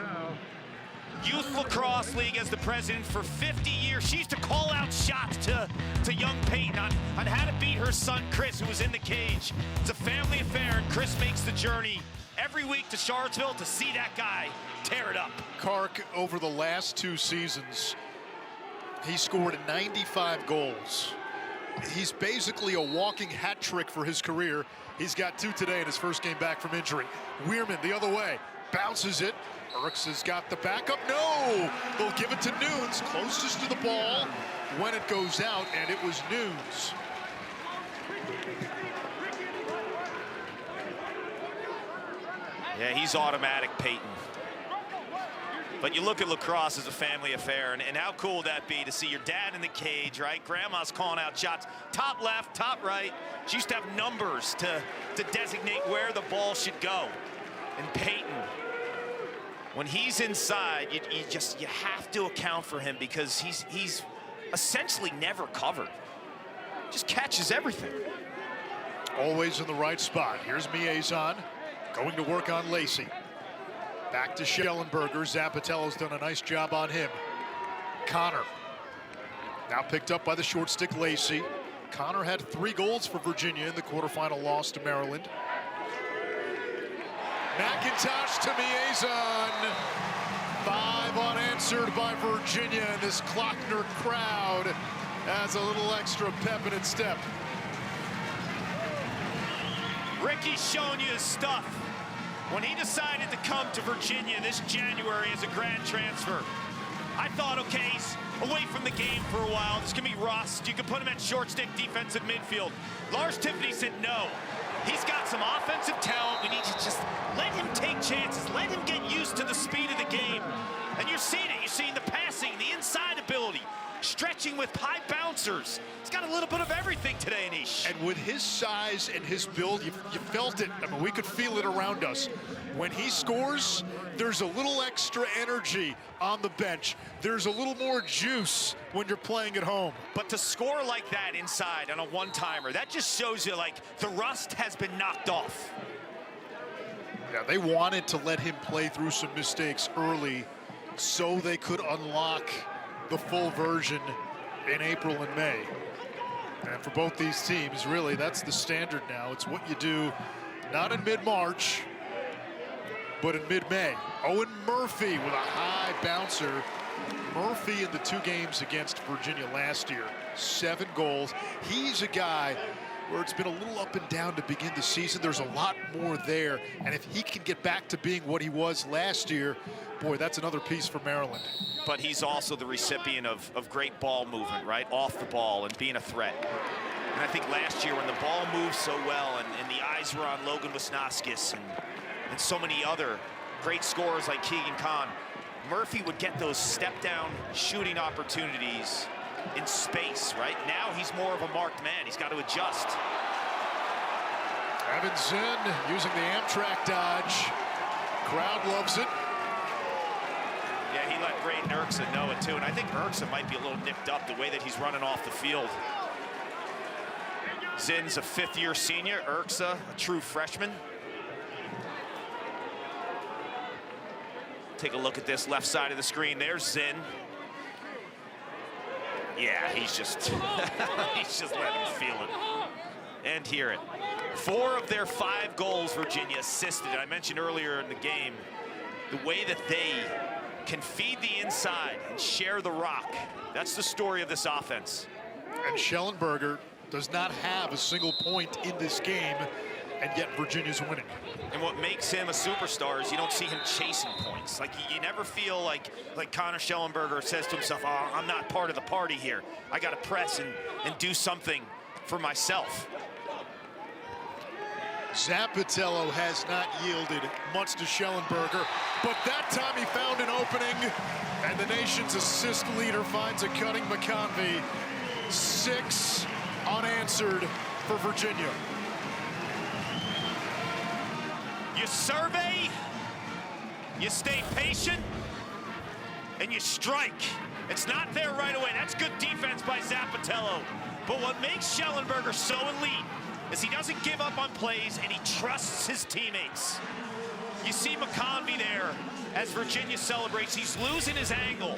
Youth Lacrosse League as the president for 50 years. She used to call out shots to young Peyton on how to beat her son Chris, who was in the cage. It's a family affair, and Chris makes the journey every week to Charlottesville to see that guy tear it up. Kark, over the last 2 seasons, he scored 95 goals. He's basically a walking hat trick for his career. He's got 2 today in his first game back from injury. Weirman the other way. bounces it. Erks has got the backup. No! They'll give it to Nunes, closest to the ball when it goes out, and it was Nunes. Yeah, he's automatic, Peyton. But you look at lacrosse as a family affair, and how cool would that be to see your dad in the cage, right? Grandma's calling out shots, top left, top right. She used to have numbers to designate where the ball should go. And Peyton, when he's inside, you have to account for him because he's essentially never covered. Just catches everything. Always in the right spot. Here's Miezon going to work on Lacey. Back to Schellenberger. Zappatello's done a nice job on him. Connor now picked up by the short stick Lacey. Connor had 3 goals for Virginia in the quarterfinal loss to Maryland. McIntosh to Miezon. 5 unanswered by Virginia, and this Klockner crowd has a little extra pep in its step. Ricky's showing you his stuff. When he decided to come to Virginia this January as a grad transfer, I thought, okay, he's away from the game for a while. This can be rust. You can put him at short stick defensive midfield. Lars Tiffany said no. He's got some offensive talent. We need to just let him take chances. Let him get used to the speed of the game. And you're seeing it. You're seeing the passing, the inside ability, stretching with high bouncers. He's got a little bit of everything today, Anish. And with his size and his build, you felt it. I mean, we could feel it around us. When he scores, there's a little extra energy on the bench. There's a little more juice when you're playing at home. But to score like that inside on a one-timer, that just shows you, like, the rust has been knocked off. Yeah, they wanted to let him play through some mistakes early so they could unlock the full version in April and May. And for both these teams, really, that's the standard now. It's what you do not in mid-March, but in mid-May. Owen Murphy with a high bouncer. Murphy in the 2 games against Virginia last year, 7 goals. He's a guy where it's been a little up and down to begin the season. There's a lot more there. And if he can get back to being what he was last year, boy, that's another piece for Maryland. But he's also the recipient of great ball movement, right? Off the ball and being a threat. And I think last year when the ball moved so well and the eyes were on Logan Wisnaskis and so many other great scorers like Keegan Kahn, Murphy would get those step-down shooting opportunities in space, right? Now he's more of a marked man. He's got to adjust. Evan Zinn using the Amtrak dodge. Crowd loves it. Yeah, he let Braden Erksa know it too, and I think Erksa might be a little nipped up the way that he's running off the field. Zinn's a 5th-year senior, Erksa a true freshman. Take a look at this left side of the screen. There's Zinn. Yeah, he's just he's just letting him feel it and hear it. 4 of their 5 goals Virginia assisted. I mentioned earlier in the game the way that they can feed the inside and share the rock. That's the story of this offense. And Schellenberger does not have a single point in this game, and yet Virginia's winning. And what makes him a superstar is you don't see him chasing points. Like, you never feel like Connor Schellenberger says to himself, oh, I'm not part of the party here. I got to press and do something for myself. Zappatello has not yielded much to Schellenberger, but that time he found an opening, and the nation's assist leader finds a cutting McConvey. 6 unanswered for Virginia. You survey, you stay patient, and you strike. It's not there right away. That's good defense by Zappatello. But what makes Schellenberger so elite is he doesn't give up on plays and he trusts his teammates. You see McConvey there as Virginia celebrates. He's losing his angle.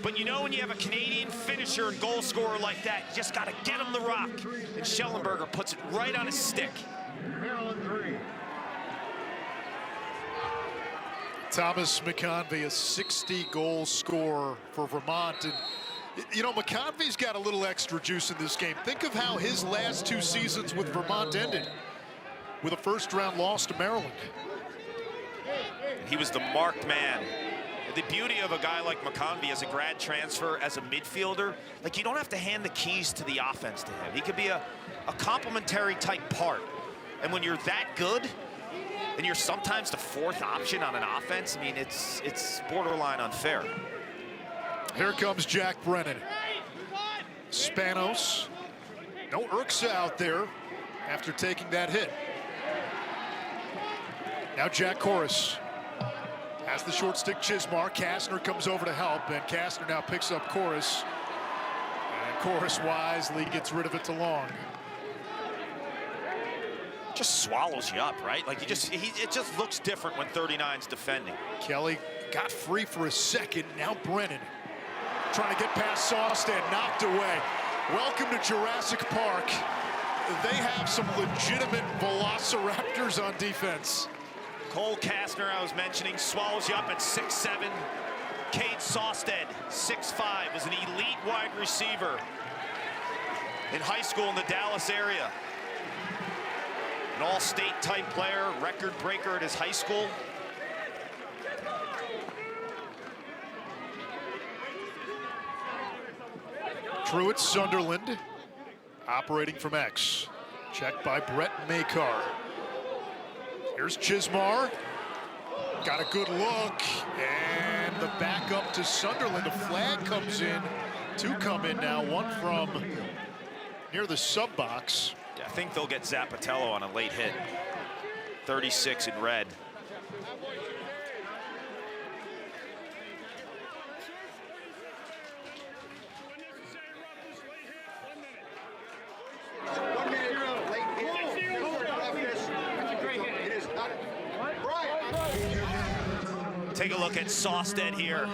But you know when you have a Canadian finisher and goal scorer like that, you just got to get him the rock. And Schellenberger puts it right on his stick. Thomas McConvey, a 60-goal scorer for Vermont. And, you know, McConvey's got a little extra juice in this game. Think of how his last 2 seasons with Vermont ended, with a first-round loss to Maryland. He was the marked man. The beauty of a guy like McConvey as a grad transfer, as a midfielder, like, you don't have to hand the keys to the offense to him. He could be a complementary type part. And when you're that good, and you're sometimes the fourth option on an offense, I mean, it's borderline unfair. Here comes Jack Brennan. Spanos. No Urksa out there after taking that hit. Now Jack Corus has the short stick. Chismar. Kastner comes over to help, and Kastner now picks up Corus. And Corus wisely gets rid of it to Long. Just swallows you up, right? Like, it just looks different when 39's defending. Kelly got free for a second. Now Brennan trying to get past Sawstead, knocked away. Welcome to Jurassic Park. They have some legitimate velociraptors on defense. Cole Kastner, I was mentioning, swallows you up at 6'7". Cade Sawstead, 6'5", was an elite wide receiver in high school in the Dallas area. An all-state type player, record breaker at his high school. Truitt Sunderland operating from X. Checked by Brett Makar. Here's Chismar. Got a good look. And the backup to Sunderland. A flag comes in. Two come in now. One from near the sub box. Yeah, I think they'll get Zappatello on a late hit. 36 in red. Take a look at Sawstead here.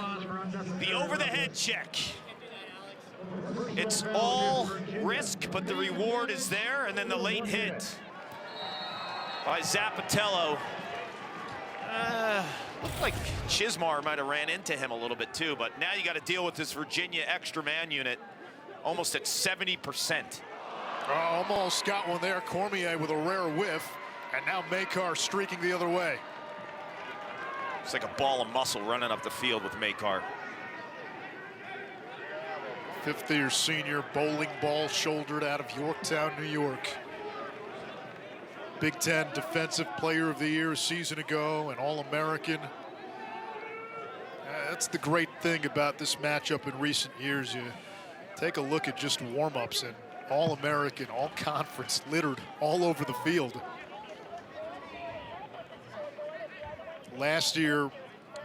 The over-the-head check. It's all risk, but the reward is there, and then the late hit by Zappatello. Looked like Chismar might have ran into him a little bit too, but now you got to deal with this Virginia extra man unit almost at 70%. Almost got one there. Cormier with a rare whiff, and now Makar streaking the other way. It's like a ball of muscle running up the field with Makar. Fifth-year senior, bowling ball shouldered out of Yorktown, New York. Big Ten Defensive Player of the Year a season ago, an All-American. That's the great thing about this matchup in recent years. You take a look at just warm-ups, and All-American, All-Conference littered all over the field. Last year,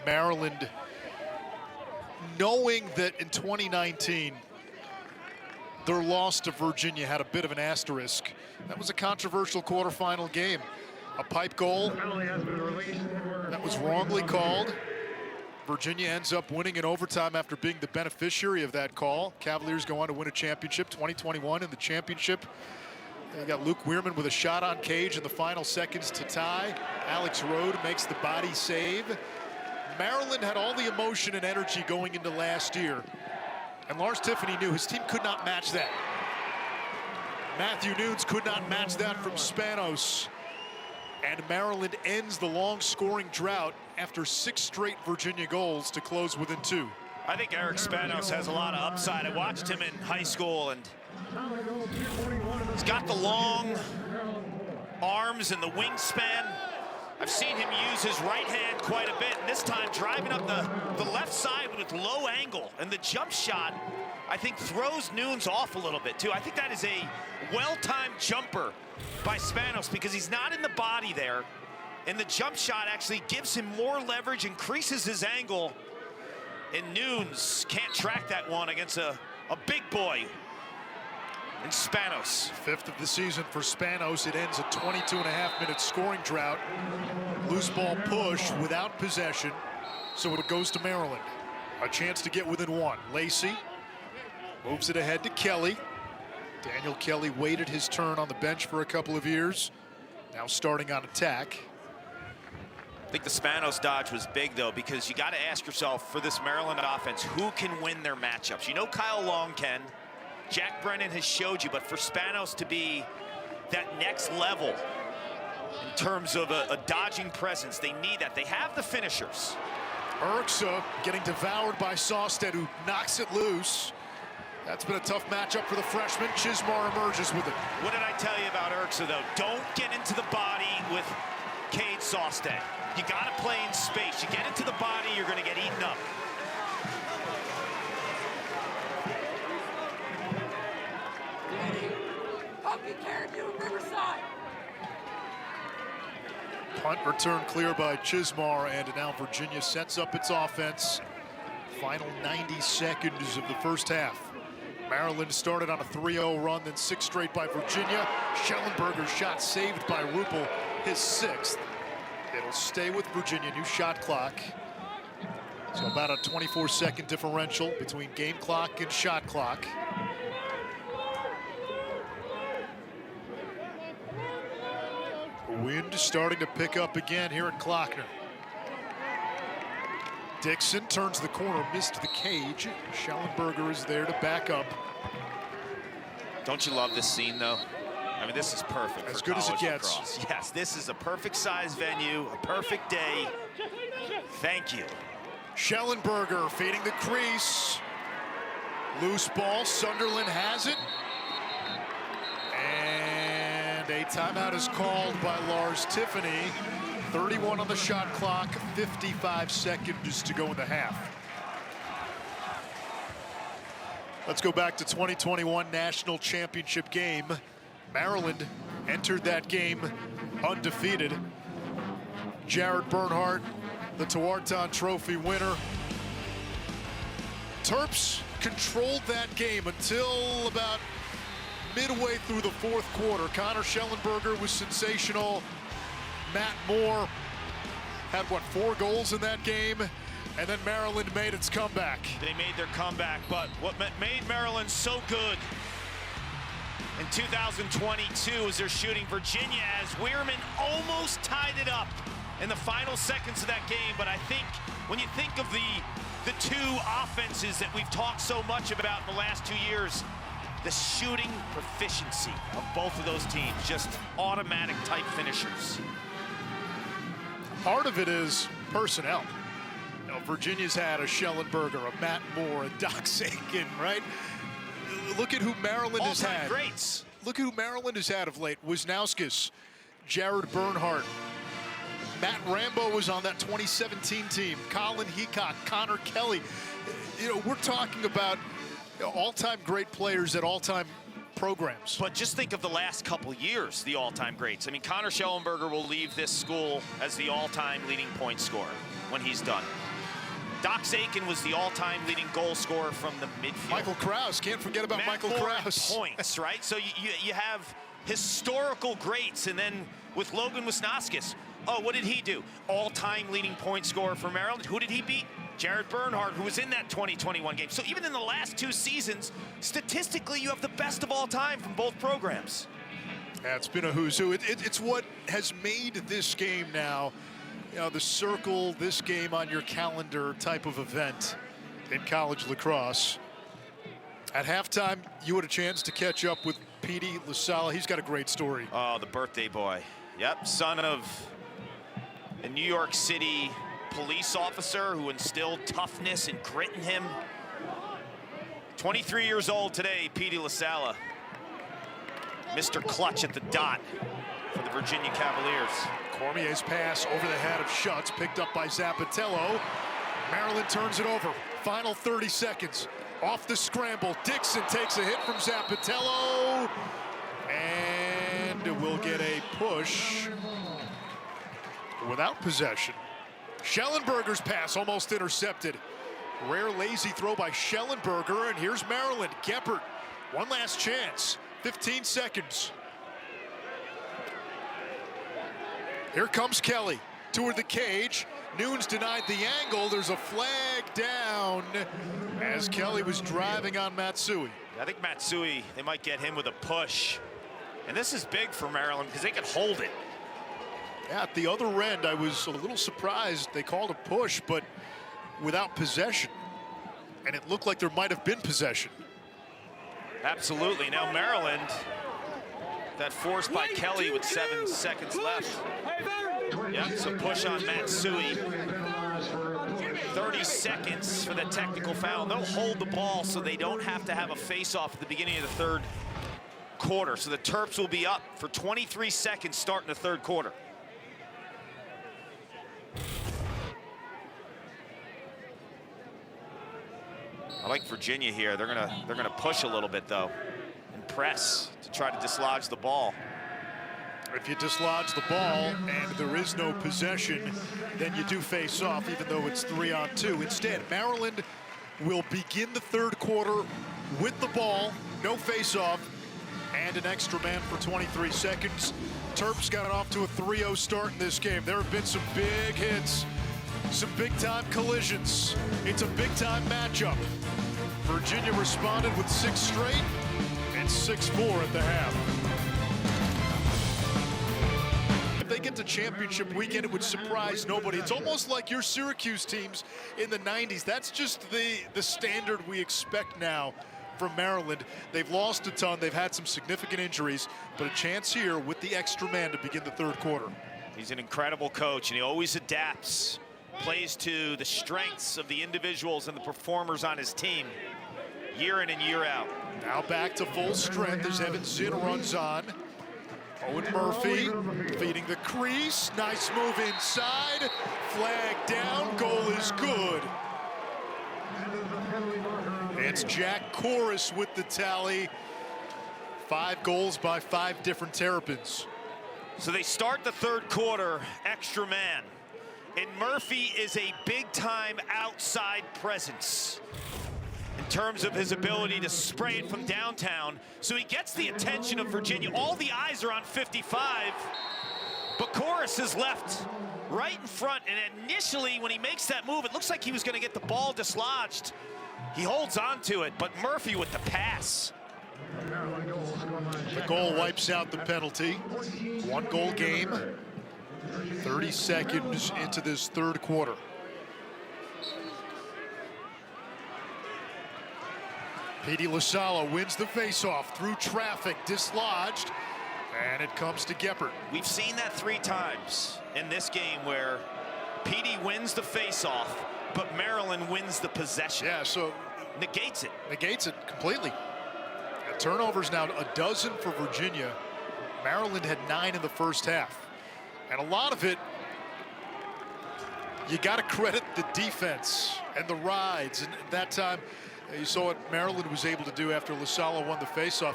Maryland, knowing that in 2019, their loss to Virginia had a bit of an asterisk. That was a controversial quarterfinal game. A pipe goal that was wrongly called. Virginia ends up winning in overtime after being the beneficiary of that call. Cavaliers go on to win a championship, 2021 in the championship. They got Luke Weirman with a shot on cage in the final seconds to tie. Alex Rode makes the body save. Maryland had all the emotion and energy going into last year. And Lars Tiffany knew his team could not match that. Matthew Nunes could not match that from Spanos. And Maryland ends the long scoring drought after 6 straight Virginia goals to close within 2. I think Eric Spanos has a lot of upside. I watched him in high school, and he's got the long arms and the wingspan. I've seen him use his right hand quite a bit, and this time driving up the left side with low angle. And the jump shot, I think, throws Nunes off a little bit, too. I think that is a well-timed jumper by Spanos because he's not in the body there. And the jump shot actually gives him more leverage, increases his angle. And Nunes can't track that one against a big boy in Spanos. 5th of the season for Spanos. It ends a 22.5-minute scoring drought. Loose ball push without possession. So it goes to Maryland. A chance to get within 1. Lacey moves it ahead to Kelly. Daniel Kelly waited his turn on the bench for a couple of years. Now starting on attack. I think the Spanos dodge was big, though, because you got to ask yourself, for this Maryland offense, who can win their matchups? You know Kyle Long can. Jack Brennan has showed you, but for Spanos to be that next level in terms of a dodging presence. They need that. They have the finishers. Urksa getting devoured by Sawstead, who knocks it loose. That's been a tough matchup for the freshman. Chismar emerges with it. What did I tell you about Urksa, though? Don't get into the body with Cade Sawstead. You got to play in space. You get into the body, you're going to get eaten up. Punt return clear by Chismar, and now Virginia sets up its offense. Final 90 seconds of the first half. Maryland started on a 3-0 run, then 6 straight by Virginia. Schellenberger's shot saved by Ruppel, his 6th. It'll stay with Virginia, new shot clock. So about a 24-second differential between game clock and shot clock. Wind starting to pick up again here at Klockner. Dixon turns the corner, missed the cage. Schellenberger is there to back up. Don't you love this scene, though? I mean, this is perfect. As for good as it college gets. lacrosse. Yes, this is a perfect size venue, a perfect day. Thank you. Schellenberger feeding the crease. Loose ball, Sunderland has it. And a timeout is called by Lars Tiffany. 31 on the shot clock, 55 seconds to go in the half. Let's go back to 2021 National Championship game. Maryland entered that game undefeated. Jared Bernhardt, the Tewaaraton Trophy winner. Terps controlled that game until about midway through the fourth quarter. Connor Schellenberger was sensational. Matt Moore had, what, 4 goals in that game? And then Maryland made its comeback. They made their comeback, but what made Maryland so good in 2022 is their shooting. Virginia, as Weirman almost tied it up in the final seconds of that game. But I think when you think of the 2 offenses that we've talked so much about in the last 2 years, the shooting proficiency of both of those teams, just automatic type finishers. Part of it is personnel. You know, Virginia's had a Schellenberger, a Matt Moore, a Doc Sagan, right? Look at who Maryland has had. Greats. Look at who Maryland has had of late. Wisnauskas, Jared Bernhardt. Matt Rambo was on that 2017 team. Colin Heacock, Connor Kelly. You know, we're talking about all-time great players at all-time programs. But just think of the last couple years, the all-time greats. I mean, Connor Schellenberger will leave this school as the all-time leading point scorer when he's done. Doc Sagan was the all-time leading goal scorer from the midfield. Michael Krause, can't forget about Michael Krause. Points, right? So you have historical greats, and then with Logan Wisnauskas, oh, what did he do? All-time leading point scorer for Maryland. Who did he beat? Jared Bernhardt, who was in that 2021 game. So even in the last 2 seasons, statistically, you have the best of all time from both programs. Yeah, it's been a who's who. It's what has made this game now, you know, the circle this game on your calendar type of event in college lacrosse. At halftime, you had a chance to catch up with Petey LaSala. He's got a great story. Oh, the birthday boy. Yep, son of a New York City police officer who instilled toughness and grit in him. 23 years old today, Petey LaSala. Mr. Clutch at the dot for the Virginia Cavaliers. Cormier's pass over the head of Schutz, picked up by Zappitello. Maryland turns it over. Final 30 seconds. Off the scramble. Dixon takes a hit from Zappitello. And we'll get a push without possession. Schellenberger's pass almost intercepted. Rare lazy throw by Schellenberger, and here's Maryland. Geppert, one last chance. 15 seconds. Here comes Kelly toward the cage. Nunes denied the angle. There's a flag down as Kelly was driving on Matsui. I think Matsui, they might get him with a push. And this is big for Maryland because they can hold it. At the other end, I was a little surprised they called a push, but without possession. And it looked like there might have been possession. Absolutely. Now Maryland, That force by Kelly with 7 seconds left. Yep, so push on Matsui. 30 seconds for the technical foul. They'll hold the ball so they don't have to have a face-off at the beginning of the third quarter. So the Terps will be up for 23 seconds starting the third quarter. I like Virginia here. They're gonna push a little bit though, and press to try to dislodge the ball. If you dislodge the ball and there is no possession, then you do face off, even though it's 3-on-2. Instead, Maryland will begin the third quarter with the ball, no face off, and an extra man for 23 seconds. Terps got off to a 3-0 start in this game. There have been some big hits, some big-time collisions. It's a big-time matchup. Virginia responded with 6 straight and 6-4 at the half. If they get to championship weekend, it would surprise nobody. It's almost like your Syracuse teams in the 90s. That's just the standard we expect now from Maryland. They've lost a ton. They've had some significant injuries, but a chance here with the extra man to begin the third quarter. He's an incredible coach, and he always adapts, plays to the strengths of the individuals and the performers on his team, year in and year out. Now back to full strength as Evan Zinn runs on. Owen Murphy feeding the crease. Nice move inside. Flag down. Goal is good. It's Jack Corus with the tally. 5 goals by 5 different Terrapins. So they start the third quarter, extra man. And Murphy is a big-time outside presence in terms of his ability to spray it from downtown. So he gets the attention of Virginia. All the eyes are on 55, but Corus is left right in front. And initially, when he makes that move, it looks like he was going to get the ball dislodged. He holds on to it, but Murphy with the pass. The goal wipes out the penalty. 1-goal game. 30 seconds into this third quarter. Petey Lasala wins the faceoff through traffic, dislodged, and it comes to Geppert. We've seen that 3 times in this game where Petey wins the faceoff, but Maryland wins the possession. Yeah, so negates it. Negates it completely. Turnovers now a dozen for Virginia. Maryland had 9 in the first half. And a lot of it, you got to credit the defense and the rides. And that time, you saw what Maryland was able to do after Lasala won the faceoff.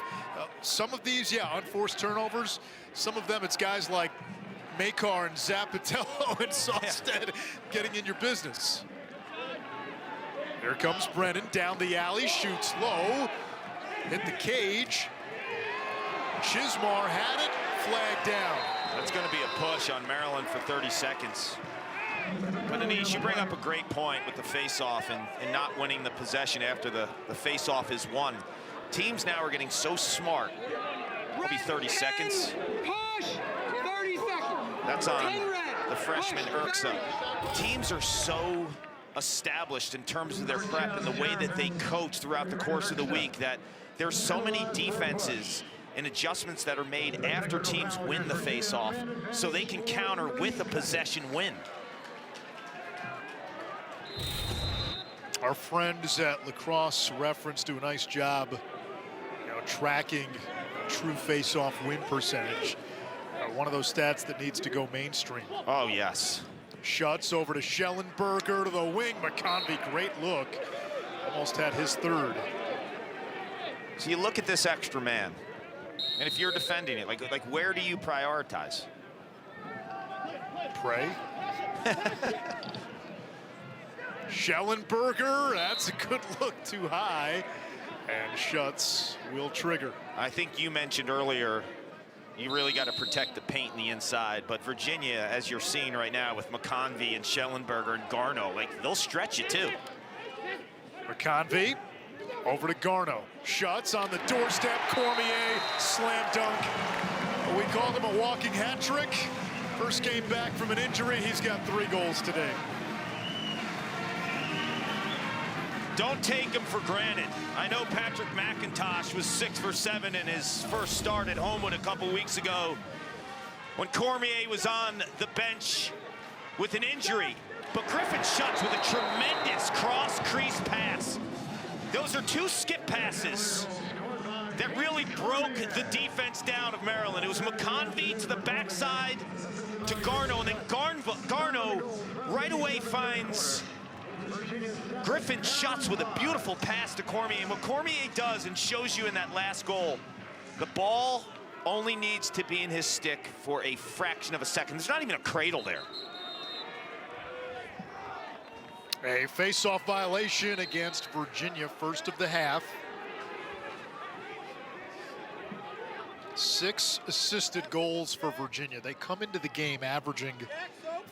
Some of these, yeah, unforced turnovers. Some of them, it's guys like Makar and Zappitello and Sawstead getting in your business. Here comes Brennan down the alley, shoots low, hit the cage. Chismar had it, flag down. That's going to be a push on Maryland for 30 seconds. But Anish, you bring up a great point with the face-off and not winning the possession after the face-off is won. Teams now are getting so smart. It'll be 30 seconds. Push! 30 seconds. That's on the freshman Urksa. Teams are so established in terms of their prep and the way that they coach throughout the course of the week that there's so many defenses and adjustments that are made after teams win the face-off so they can counter with a possession win. Our friends at Lacrosse Reference do a nice job, tracking true face-off win percentage. One of those stats that needs to go mainstream. Oh, yes. Schutz over to Schellenberger to the wing. McConvey, great look. Almost had his third. So you look at this extra man, and if you're defending it, like where do you prioritize? Pray. Schellenberger, that's a good look too high. And Schutz will trigger. I think you mentioned earlier, you really got to protect the paint in the inside. But Virginia, as you're seeing right now with McConvey and Schellenberger and Garno, they'll stretch you too. McConvey over to Garno. Schutz on the doorstep. Cormier, slam dunk. We called him a walking hat trick. First game back from an injury. He's got 3 goals today. Don't take him for granted. I know Patrick McIntosh was 6 for 7 in his first start at Homewood a couple weeks ago when Cormier was on the bench with an injury. But Griffin Schutz with a tremendous cross-crease pass. Those are 2 skip passes that really broke the defense down of Maryland. It was McConvey to the backside to Garno, and then Garno right away finds Griffin Schutz with a beautiful pass to Cormier. And what Cormier does and shows you in that last goal, the ball only needs to be in his stick for a fraction of a second. There's not even a cradle there. A face-off violation against Virginia, first of the half. 6 assisted goals for Virginia. They come into the game averaging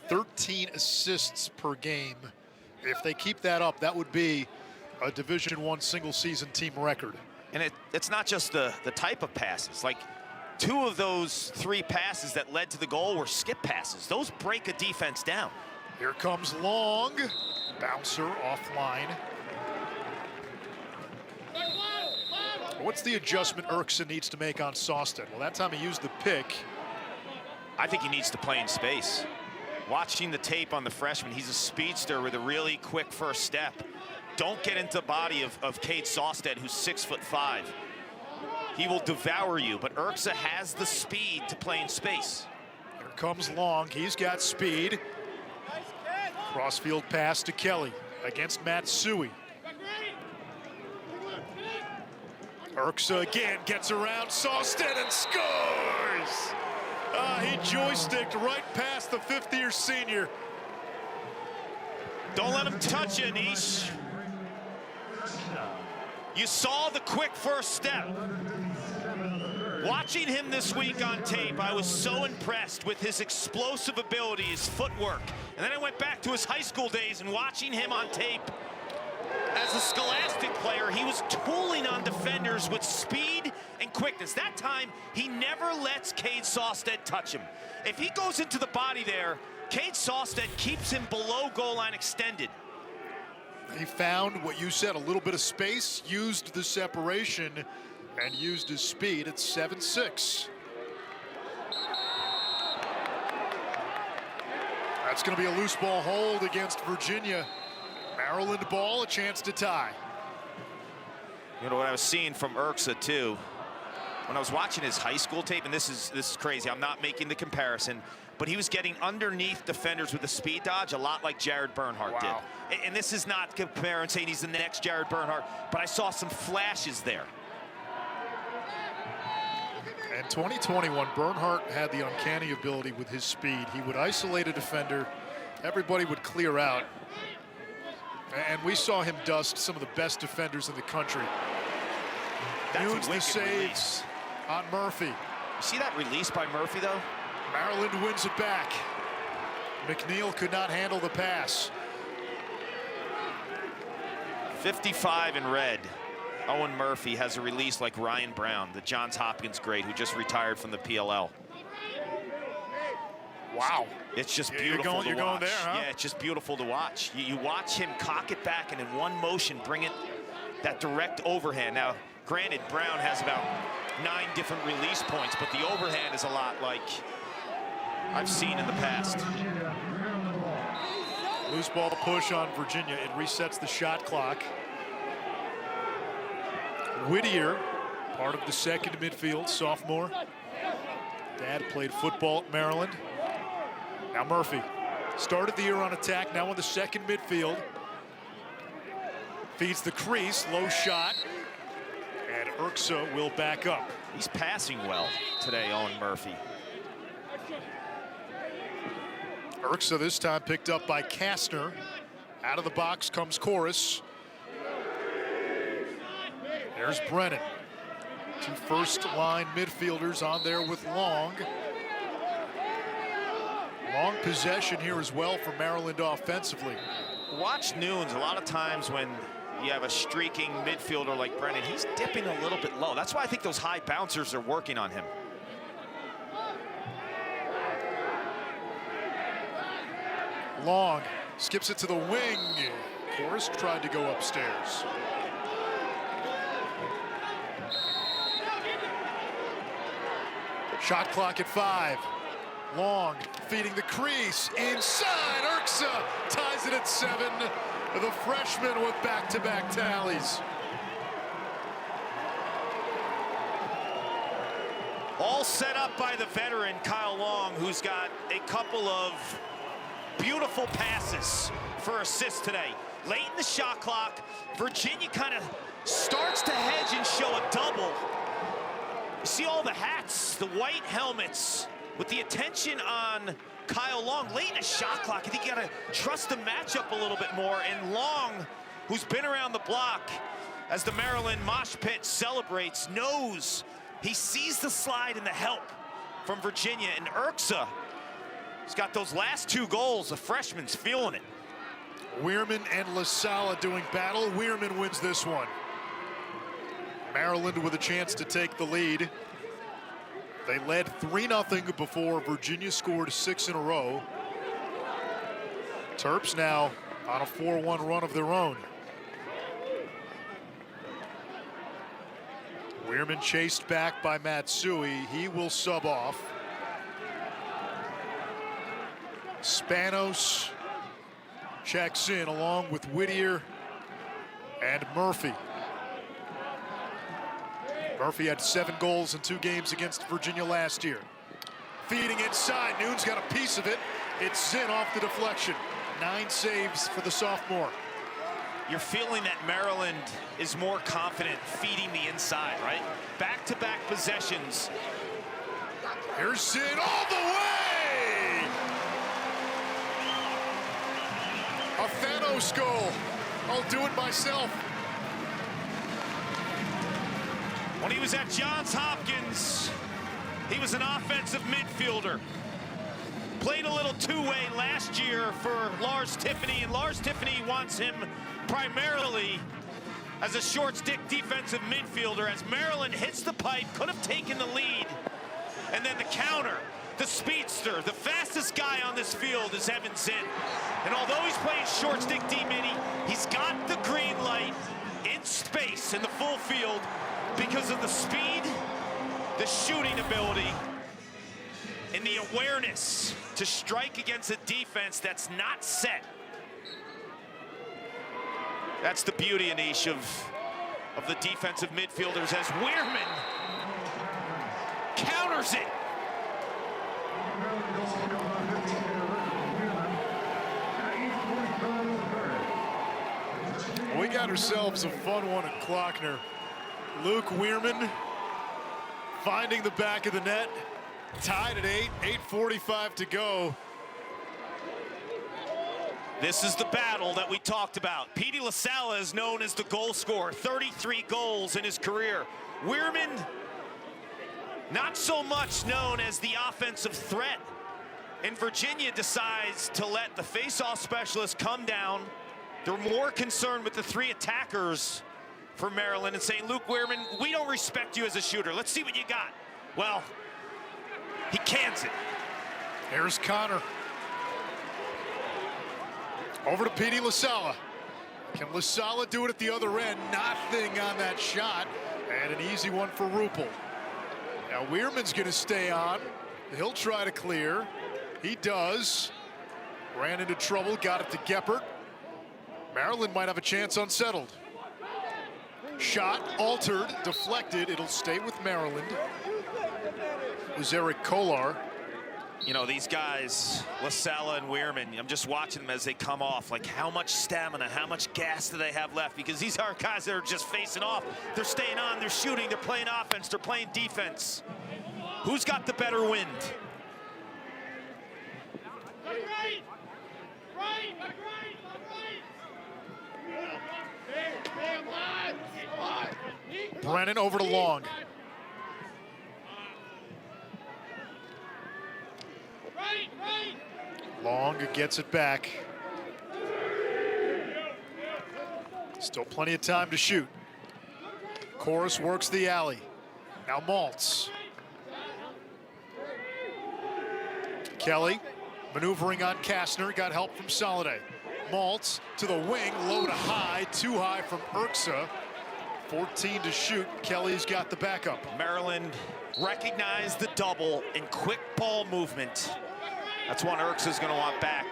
13 assists per game. If they keep that up, that would be a Division I single-season team record. And it's not just the type of passes. Like, 2 of those 3 passes that led to the goal were skip passes. Those break a defense down. Here comes Long. Bouncer offline. What's the adjustment Erkson needs to make on Sawstead? Well, that time he used the pick. I think he needs to play in space. Watching the tape on the freshman, he's a speedster with a really quick first step. Don't get into the body of Cade Sawstead, who's 6'5". He will devour you, but Erksa has the speed to play in space. Here comes Long. He's got speed. Crossfield pass to Kelly against Matsui. Erksa again gets around Sawstead and scores! He joysticked right past the 50-year senior. Don't let him touch you, Anish. You saw the quick first step. Watching him this week on tape, I was so impressed with his explosive ability, his footwork. And then I went back to his high school days and watching him on tape as a Scholastic player, he was tooling on defenders with speed and quickness. That time, he never lets Cade Sawstead touch him. If he goes into the body there, Cade Sawstead keeps him below goal line extended. He found what you said, a little bit of space, used the separation, and used his speed at 7'6". That's going to be a loose ball hold against Virginia. Maryland ball, a chance to tie. You know what I was seeing from Erksa too, when I was watching his high school tape, and this is crazy, I'm not making the comparison, but he was getting underneath defenders with a speed dodge a lot like Jared Bernhardt did. And this is not comparing, saying he's the next Jared Bernhardt, but I saw some flashes there. In 2021, Bernhardt had the uncanny ability with his speed. He would isolate a defender, everybody would clear out. And we saw him dust some of the best defenders in the country. Nunes the saves on Murphy. You see that release by Murphy, though? Maryland wins it back. McNeil could not handle the pass. 55 in red. Owen Murphy has a release like Ryan Brown, the Johns Hopkins great who just retired from the PLL. Wow. It's just beautiful to watch. You're going there, huh? Yeah, it's just beautiful to watch. You watch him cock it back and in one motion bring it that direct overhand. Now, granted, Brown has about 9 different release points, but the overhand is a lot like I've seen in the past. Loose ball push on Virginia. It resets the shot clock. Whittier, part of the second midfield, sophomore. Dad played football at Maryland. Now Murphy started the year on attack, now on the second midfield. Feeds the crease, low shot, and Erksa will back up. He's passing well today, Owen Murphy. Erksa this time picked up by Kastner. Out of the box comes Chorus. There's Brennan. 2 first-line midfielders on there with Long. Long possession here as well for Maryland offensively. Watch Nunes. A lot of times when you have a streaking midfielder like Brennan, he's dipping a little bit low. That's why I think those high bouncers are working on him. Long skips it to the wing. Chorus tried to go upstairs. Shot clock at 5. Long, feeding the crease, inside, Urksa ties it at 7. The freshman with back-to-back tallies. All set up by the veteran, Kyle Long, who's got a couple of beautiful passes for assists today. Late in the shot clock, Virginia kind of starts to hedge and show a double. You see all the hats, the white helmets, with the attention on Kyle Long. Late in the shot clock, I think you gotta trust the matchup a little bit more. And Long, who's been around the block as the Maryland mosh pit celebrates, knows he sees the slide and the help from Virginia. And Urksa has got those last 2 goals. The freshman's feeling it. Weirman and LaSala doing battle. Weirman wins this one. Maryland with a chance to take the lead. They led 3-0 before Virginia scored 6 in a row. Terps now on a 4-1 run of their own. Weirman chased back by Matsui. He will sub off. Spanos checks in along with Whittier and Murphy. Murphy had 7 goals in 2 games against Virginia last year. Feeding inside, Noon's got a piece of it. It's Zinn off the deflection. 9 saves for the sophomore. You're feeling that Maryland is more confident feeding the inside, right? Back-to-back possessions. Here's Zinn all the way! A Thanos goal. I'll do it myself. When he was at Johns Hopkins, he was an offensive midfielder. Played a little 2-way last year for Lars Tiffany, and Lars Tiffany wants him primarily as a short stick defensive midfielder. As Maryland hits the pipe, could have taken the lead. And then the counter, the speedster, the fastest guy on this field is Evan Zinn. And although he's playing short stick D-mini, he's got the green light in space in the full field because of the speed, the shooting ability, and the awareness to strike against a defense that's not set. That's the beauty, Anish, of the defensive midfielders as Weirman counters it. We got ourselves a fun one at Klockner. Luke Weirman finding the back of the net, tied at 8, 8:45 to go. This is the battle that we talked about. Petey LaSala is known as the goal scorer, 33 goals in his career. Weirman, not so much known as the offensive threat. And Virginia decides to let the face-off specialist come down. They're more concerned with the 3 attackers for Maryland and saying, Luke Weirman, we don't respect you as a shooter. Let's see what you got. Well, he cans it. Here's Connor. Over to Petey LaSala. Can LaSala do it at the other end? Nothing on that shot. And an easy one for Rupel. Now Weirman's going to stay on. He'll try to clear. He does. Ran into trouble, got it to Geppert. Maryland might have a chance unsettled. Shot altered, deflected. It'll stay with Maryland. It was Eric Kolar. You know, these guys, LaSala and Weirman, I'm just watching them as they come off. Like, how much stamina, how much gas do they have left? Because these aren't guys that are just facing off. They're staying on, they're shooting, they're playing offense, they're playing defense. Who's got the better wind? Brennan over to Long. Long gets it back. Still plenty of time to shoot. Chorus works the alley. Now Maltz. Kelly maneuvering on Kastner. Got help from Soliday. Maltz to the wing, low to high, too high from Urksa. 14 to shoot. Kelly's got the backup. Maryland recognized the double in quick ball movement. That's one Urksa's going to want back,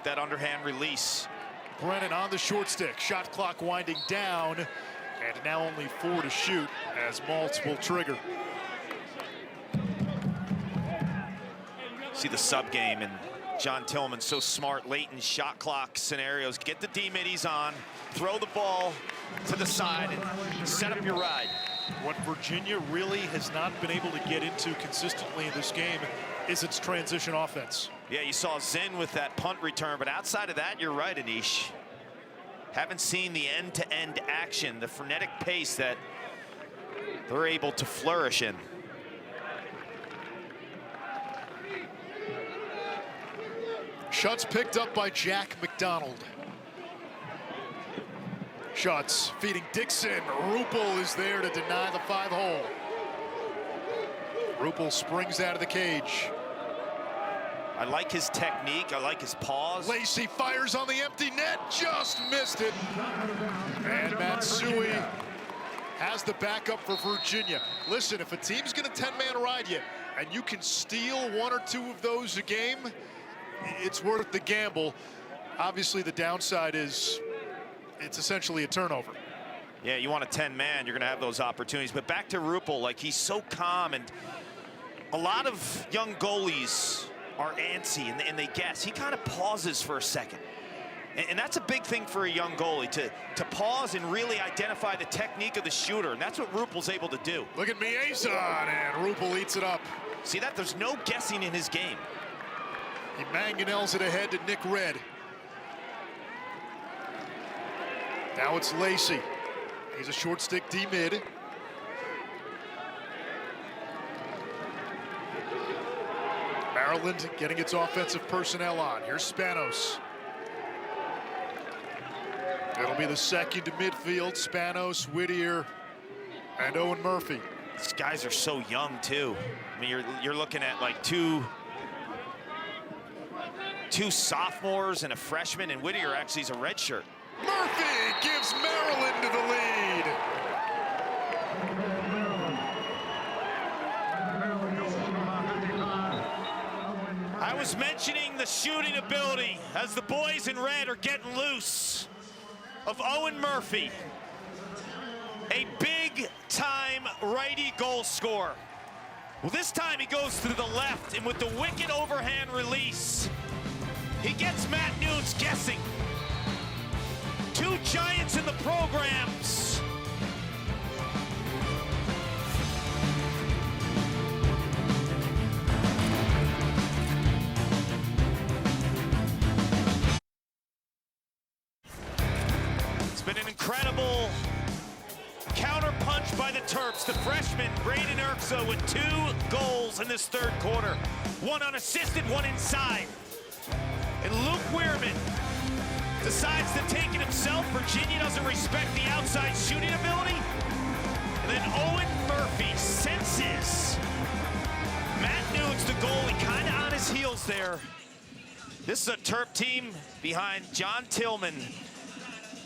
that underhand release. Brennan on the short stick. Shot clock winding down. And now only 4 to shoot as Maltz will trigger. See the sub game, and John Tillman so smart late in shot clock scenarios. Get the D-middies on, throw the ball to the side, and set up your ride. What Virginia really has not been able to get into consistently in this game is its transition offense. Yeah, you saw Zinn with that punt return, but outside of that, you're right, Anish. Haven't seen the end-to-end action, the frenetic pace that they're able to flourish in. Shots picked up by Jack McDonald. Shots feeding Dixon. Rupel is there to deny the 5-hole. Rupel springs out of the cage. I like his technique. I like his pause. Lacey fires on the empty net. Just missed it. And Matsui has the backup for Virginia. Listen, if a team's going to 10-man ride you and you can steal 1 or 2 of those a game, it's worth the gamble. Obviously, the downside is it's essentially a turnover. Yeah, you want a 10-man, you're going to have those opportunities. But back to Rupel, like, he's so calm, and a lot of young goalies are antsy and they guess. He kind of pauses for a second. And that's a big thing for a young goalie, to pause and really identify the technique of the shooter. And that's what Rupel's able to do. Look at Miazon, and Rupel eats it up. See that? There's no guessing in his game. He mangonels it ahead to Nick Red. Now it's Lacey. He's a short stick D-mid. Maryland getting its offensive personnel on. Here's Spanos. It'll be the second to midfield. Spanos, Whittier, and Owen Murphy. These guys are so young too. I mean, you're looking at like two sophomores and a freshman, and Whittier actually is a redshirt. Murphy gives Maryland the lead. I was mentioning the shooting ability as the boys in red are getting loose of Owen Murphy, a big-time righty goal scorer. Well, this time he goes to the left, and with the wicked overhand release, he gets Matt Nunes guessing. 2 giants in the programs. It's been an incredible counter-punch by the Terps. The freshman, Braden Urksa, with 2 goals in this 3rd quarter. 1 unassisted, 1 inside. And Luke Weirman decides to take it himself. Virginia doesn't respect the outside shooting ability. And then Owen Murphy senses Matt Nunes, the goalie, kind of on his heels there. This is a Terp team behind John Tillman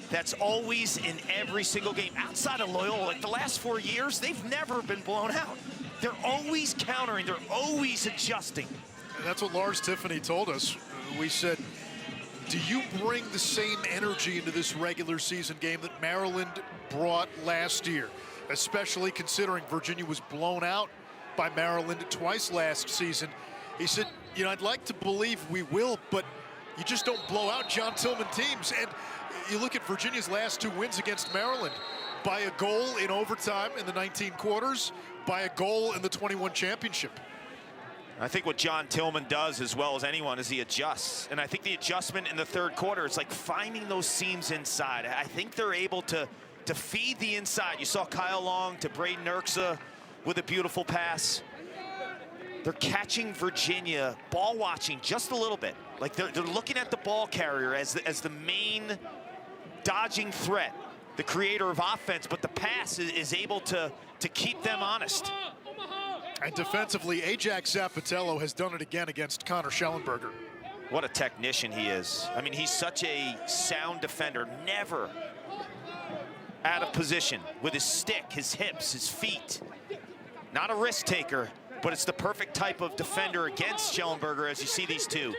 that's always in every single game. Outside of Loyola, like the last 4 years, they've never been blown out. They're always countering. They're always adjusting. And that's what Lars Tiffany told us. We said, do you bring the same energy into this regular season game that Maryland brought last year? Especially considering Virginia was blown out by Maryland twice last season. He said, you know, I'd like to believe we will, but you just don't blow out John Tillman teams. And you look at Virginia's last 2 wins against Maryland, by a goal in overtime in the 19 quarters, by a goal in the 21 championship. I think what John Tillman does as well as anyone is he adjusts. And I think the adjustment in the 3rd quarter is like finding those seams inside. I think they're able to feed the inside. You saw Kyle Long to Braden Urksa with a beautiful pass. They're catching Virginia, ball watching just a little bit. Like they're looking at the ball carrier as the main dodging threat, the creator of offense, but the pass is able to keep them honest. And defensively, Ajax Zapatello has done it again against Connor Schellenberger. What a technician he is. I mean, he's such a sound defender, never out of position with his stick, his hips, his feet. Not a risk taker, but it's the perfect type of defender against Schellenberger as you see these two,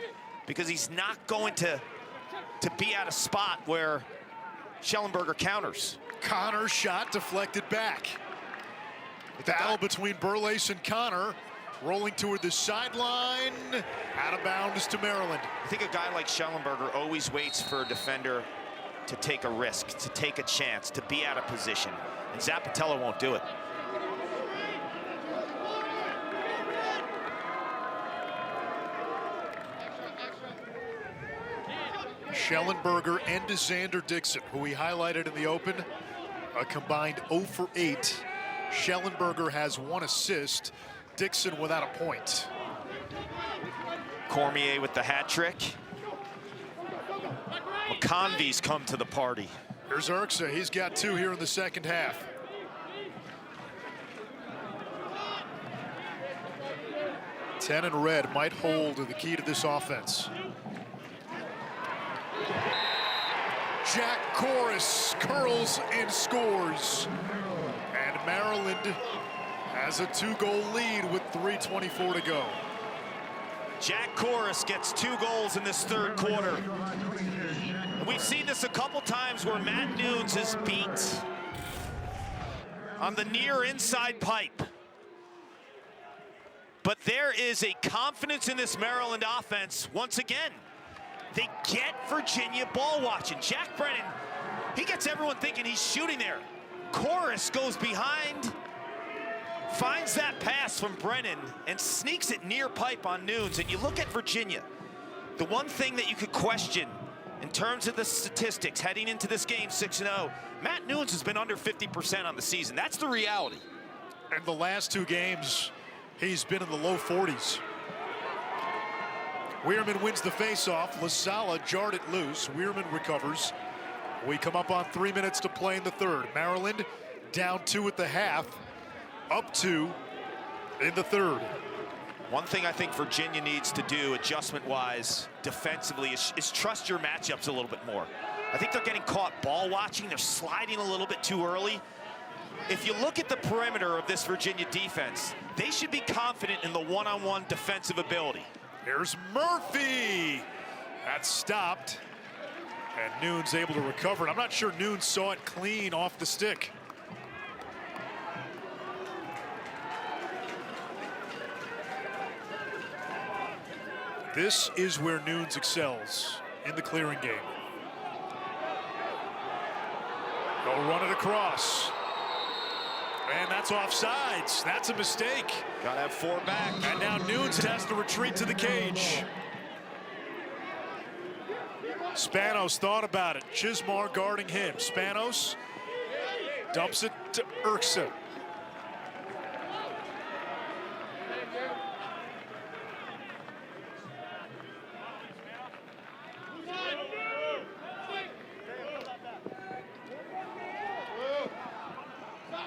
because he's not going to be at a spot where Schellenberger counters. Connor shot deflected back. Battle between Burles and Connor, rolling toward the sideline, out of bounds to Maryland. I think a guy like Schellenberger always waits for a defender to take a risk, to take a chance, to be out of position. And Zappatello won't do it. Schellenberger and Xander Dixon, who we highlighted in the open, a combined 0 for 8. Schellenberger has 1 assist. Dixon without a point. Cormier with the hat trick. McConvey's come to the party. Here's Urksa. He's got 2 here in the second half. Ten in red might hold the key to this offense. Jack Corus curls and scores. And Maryland has a 2-goal lead with 3:24 to go. Jack Corus gets 2 goals in this third quarter. And we've seen this a couple times where Matt Nunes is beat on the near inside pipe. But there is a confidence in this Maryland offense once again. They get Virginia ball watching. Jack Brennan, he gets everyone thinking he's shooting there. Corus goes behind, finds that pass from Brennan and sneaks it near pipe on Nunes. And you look at Virginia, the one thing that you could question in terms of the statistics heading into this game 6-0, Matt Nunes has been under 50% on the season. That's the reality. And the last 2 games, he's been in the low 40s. Weirman wins the faceoff. LaSala jarred it loose. Weirman recovers. We come up on 3 minutes to play in the third. Maryland down 2 at the half, up 2 in the third. One thing I think Virginia needs to do adjustment-wise defensively is trust your matchups a little bit more. I think they're getting caught ball watching. They're sliding a little bit too early. If you look at the perimeter of this Virginia defense, they should be confident in the one-on-one defensive ability. Here's Murphy. That's stopped. And Nunes able to recover it. I'm not sure Nunes saw it clean off the stick. This is where Nunes excels, in the clearing game. They'll run it across. And that's offsides. That's a mistake. Gotta have 4 back. And now Nunes has to retreat to the cage. Spanos thought about it. Chismar guarding him. Spanos dumps it to Urksa.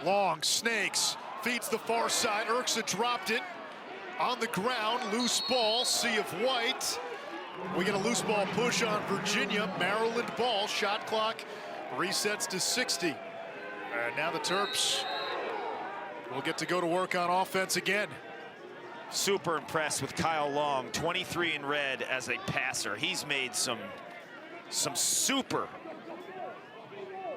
Long snakes, feeds the far side. Urksa dropped it on the ground. Loose ball, sea of white. We get a loose ball push on Virginia. Maryland ball. Shot clock resets to 60. And now the Terps will get to go to work on offense again. Super impressed with Kyle Long, 23 in red as a passer. He's made some super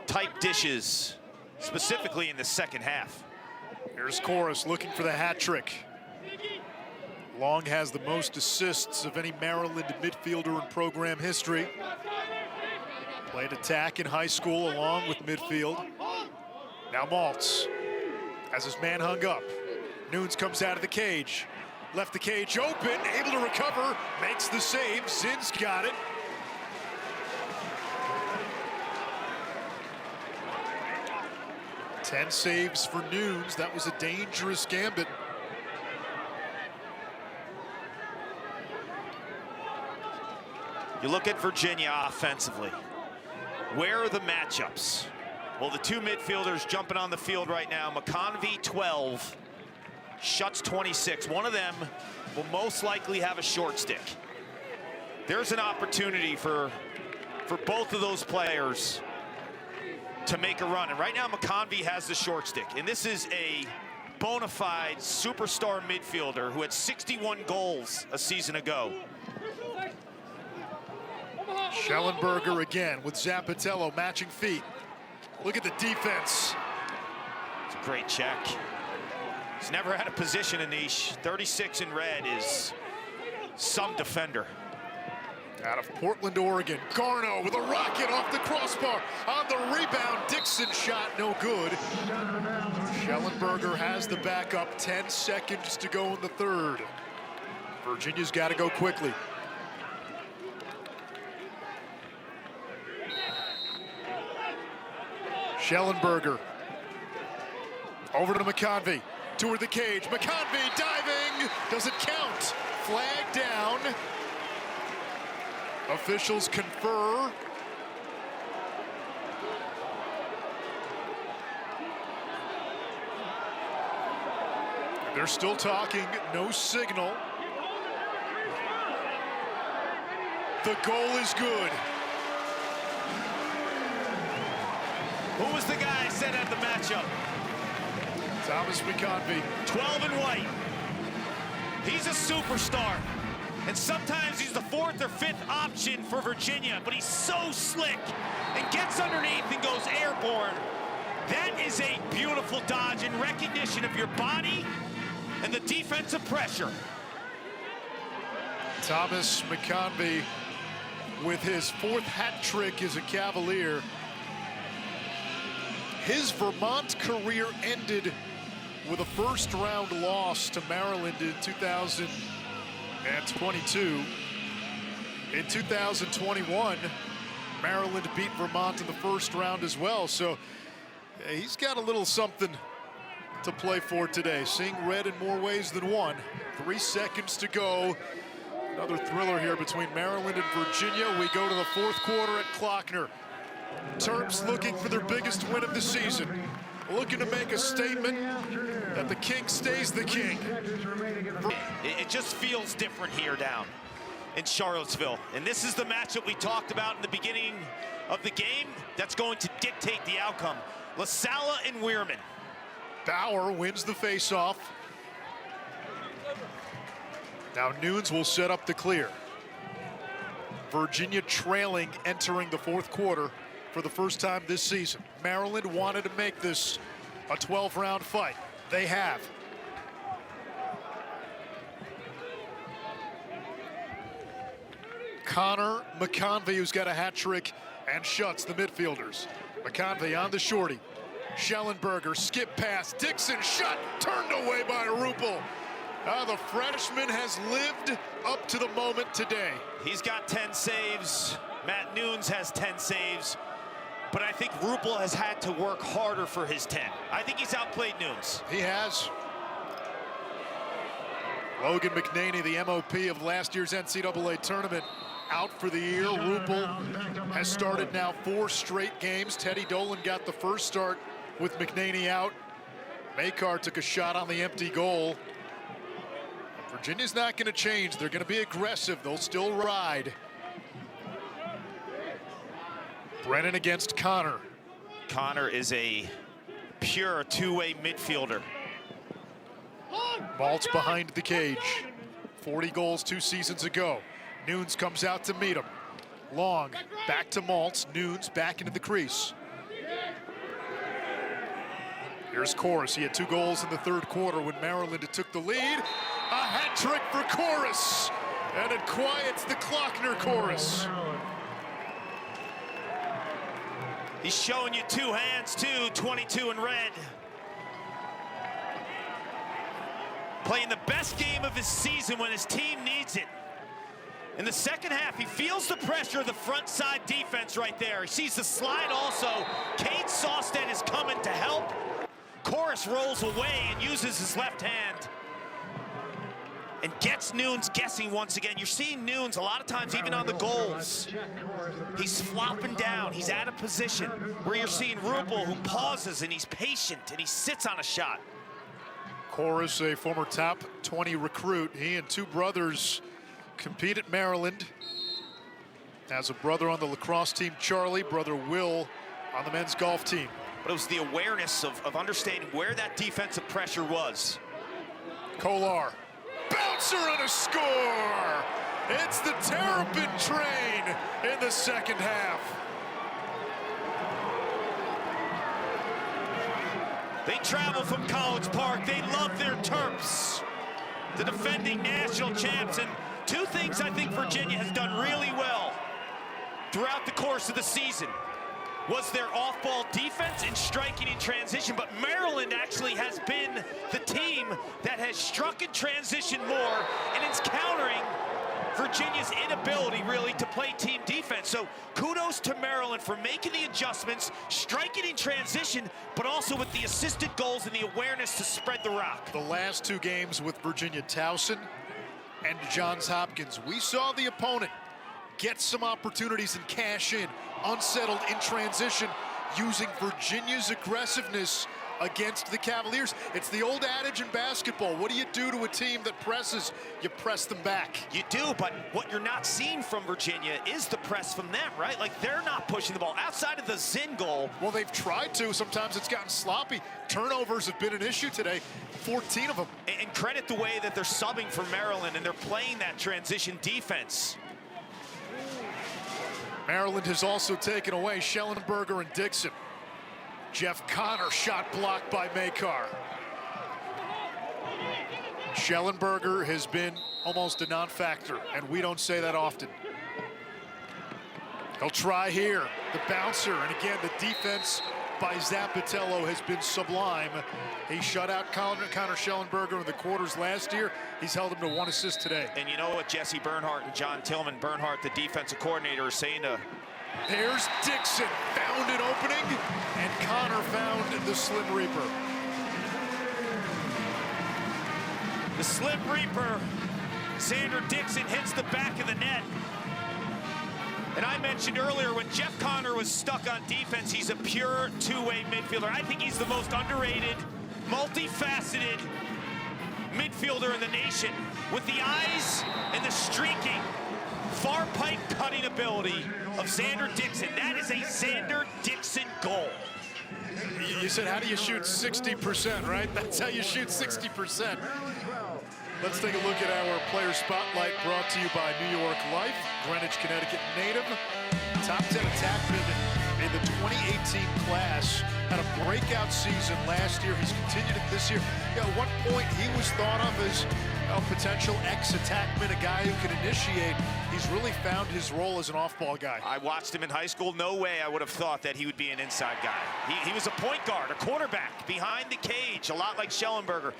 tight dishes, specifically in the second half. Here's Corus looking for the hat trick. Long has the most assists of any Maryland midfielder in program history. Played attack in high school along with midfield. Now Maltz has his man hung up. Nunes comes out of the cage. Left the cage open, able to recover, makes the save. Zinn's got it. Ten saves for Nunes. That was a dangerous gambit. You look at Virginia offensively. Where are the matchups? Well, the 2 midfielders jumping on the field right now. McConvey, 12. Schutz, 26. One of them will most likely have a short stick. There's an opportunity for both of those players to make a run. And right now, McConvey has the short stick. And this is a bona fide superstar midfielder who had 61 goals a season ago. Schellenberger again with Zappatello matching feet. Look at the defense. It's a great check. He's never had a position, Anish. 36 in red is some defender. Out of Portland, Oregon, Garno with a rocket off the crossbar. On the rebound, Dixon shot no good. Schellenberger has the backup, 10 seconds to go in the third. Virginia's got to go quickly. Schellenberger over to McConvey, toward the cage. McConvey diving, doesn't count. Flag down. Officials confer. They're still talking, no signal. The goal is good. Who was the guy I said at the matchup? Thomas McConvey. 12 and white. He's a superstar. And sometimes he's the fourth or fifth option for Virginia, but he's so slick and gets underneath and goes airborne. That is a beautiful dodge in recognition of your body and the defensive pressure. Thomas McConvey with his fourth hat trick as a Cavalier. His Vermont career ended with a first-round loss to Maryland in 2022. In 2021, Maryland beat Vermont in the first round as well. So he's got a little something to play for today. Seeing red in more ways than one. 3 seconds to go. Another thriller here between Maryland and Virginia. We go to the fourth quarter at Klockner. Terps looking for their biggest win of the season. Looking to make a statement that the king stays the king. It just feels different here down in Charlottesville. And this is the match that we talked about in the beginning of the game that's going to dictate the outcome. LaSalla and Weirman. Bauer wins the faceoff. Now Nunes will set up the clear. Virginia trailing entering the fourth quarter for the first time this season. Maryland wanted to make this a 12-round fight. They have. Connor McConvey, who's got a hat trick and shuts the midfielders. McConvey on the shorty. Schellenberger, skip pass, Dixon shot, turned away by Rupel. The freshman has lived up to the moment today. He's got 10 saves. Matt Nunes has 10 saves. But I think Rupel has had to work harder for his 10. I think he's outplayed Nunes. He has. Logan McNaney, the MOP of last year's NCAA tournament, out for the year. Rupel has started now 4 straight games. Teddy Dolan got the first start with McNaney out. Makar took a shot on the empty goal. Virginia's not going to change. They're going to be aggressive. They'll still ride. Brennan against Connor. Connor is a pure two-way midfielder. Maltz behind the cage. 40 goals 2 seasons ago. Nunes comes out to meet him. Long, back to Maltz. Nunes back into the crease. Here's Chorus. He had 2 goals in the third quarter when Maryland took the lead. A hat trick for Chorus. And it quiets the Klockner chorus. He's showing you 2 hands, too. 22 in red. Playing the best game of his season when his team needs it. In the second half, he feels the pressure of the front side defense right there. He sees the slide also. Kate Sawstead is coming to help. Chorus rolls away and uses his left hand and gets Nunes guessing once again. You're seeing Nunes a lot of times, even on the goals. He's flopping down. He's out of position. Where you're seeing Rupel, who pauses and he's patient and he sits on a shot. Chorus, a former top 20 recruit. He and 2 brothers compete at Maryland. Has a brother on the lacrosse team, Charlie, brother Will on the men's golf team. But it was the awareness of understanding where that defensive pressure was. Kolar, bouncer and a score! It's the Terrapin train in the second half. They travel from College Park. They love their Terps, the defending national champs. And two things I think Virginia has done really well throughout the course of the season was their off-ball defense and striking in transition. But Maryland actually has been the team that has struck in transition more, and it's countering Virginia's inability really to play team defense. So kudos to Maryland for making the adjustments, striking in transition, but also with the assisted goals and the awareness to spread the rock. The last two games with Virginia Towson and Johns Hopkins, we saw the opponent get some opportunities and cash in, unsettled in transition, using Virginia's aggressiveness against the Cavaliers. It's the old adage in basketball. What do you do to a team that presses? You press them back. You do, but what you're not seeing from Virginia is the press from them, right? Like, they're not pushing the ball outside of the Zinn goal. Well, they've tried to. Sometimes it's gotten sloppy. Turnovers have been an issue today, 14 of them. And credit the way that they're subbing for Maryland and they're playing that transition defense. Maryland has also taken away Schellenberger and Dixon. Jeff Connor shot blocked by Makar. Schellenberger has been almost a non-factor, and we don't say that often. He'll try here, the bouncer, and again, the defense by Zappitello has been sublime. He shut out Connor Schellenberger in the quarters last year. He's held him to 1 assist today. And you know what Jesse Bernhardt and John Tillman, Bernhardt, the defensive coordinator, are saying to... There's Dixon, found an opening, and Connor found the Slim Reaper. The Slim Reaper, Xander Dixon, hits the back of the net. And I mentioned earlier, when Jeff Connor was stuck on defense, he's a pure two-way midfielder. I think he's the most underrated, multifaceted midfielder in the nation, with the eyes and the streaking, far pipe cutting ability of Xander Dixon. That is a Xander Dixon goal. You said, how do you shoot 60%, right? That's how you shoot 60%. Let's take a look at our player spotlight, brought to you by New York Life, Greenwich, Connecticut native. Top 10 attackman in the 2018 class. Had a breakout season last year. He's continued it this year. At one point, he was thought of as a potential ex-attackman, a guy who could initiate. He's really found his role as an off-ball guy. I watched him in high school. No way I would have thought that he would be an inside guy. He was a point guard, a quarterback, behind the cage, a lot like Schellenberger.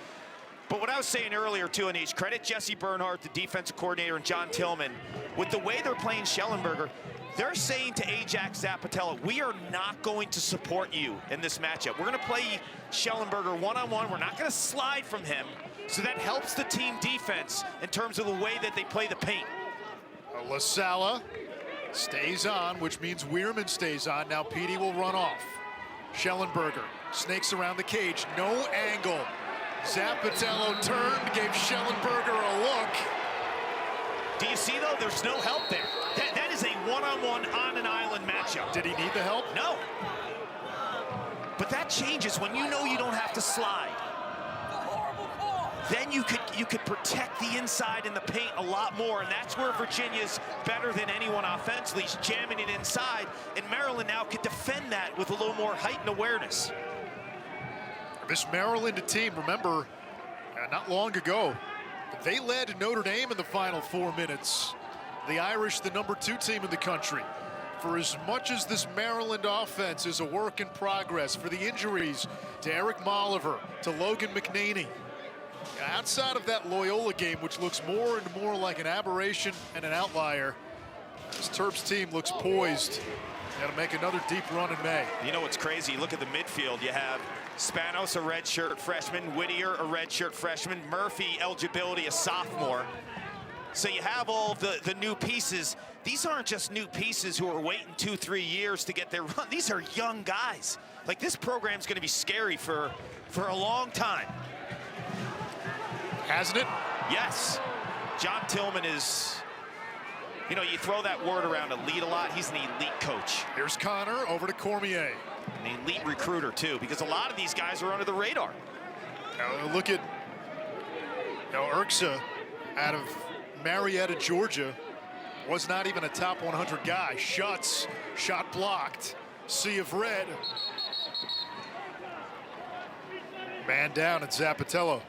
But what I was saying earlier, too, Anish, credit Jesse Bernhardt, the defensive coordinator, and John Tillman. With the way they're playing Schellenberger, they're saying to Ajax Zappitello, we are not going to support you in this matchup. We're going to play Schellenberger one-on-one. We're not going to slide from him. So that helps the team defense in terms of the way that they play the paint. LaSala stays on, which means Weirman stays on. Now Petey will run off. Schellenberger snakes around the cage. No angle. Zappitello turned, gave Schellenberger a look. Do you see, though? There's no help there. That is a one-on-one on an island matchup. Did he need the help? No. But that changes when you know you don't have to slide. Then you could protect the inside and the paint a lot more, and that's where Virginia's better than anyone offensively. He's jamming it inside, and Maryland now could defend that with a little more heightened awareness. This Maryland team, remember, not long ago, they led Notre Dame in the final 4 minutes. The Irish, the #2 team in the country. For as much as this Maryland offense is a work in progress, for the injuries to Eric Molliver, to Logan McNaney, outside of that Loyola game, which looks more and more like an aberration and an outlier, this Terps team looks poised. Got to make another deep run in May. You know what's crazy? Look at the midfield. You have Spanos, a redshirt freshman, Whittier, a redshirt freshman, Murphy, eligibility, a sophomore. So you have all the new pieces. These aren't just new pieces who are waiting 2-3 years to get their run. These are young guys. Like, this program's going to be scary for a long time. Hasn't it? Yes. John Tillman is You know, you throw that word around elite a lot. He's an elite coach. Here's Connor over to Cormier. An elite recruiter, too, because a lot of these guys are under the radar. Now look at Urksa out of Marietta, Georgia. Was not even a top 100 guy. Shuts, shot blocked. Sea of red. Man down at Zappatello.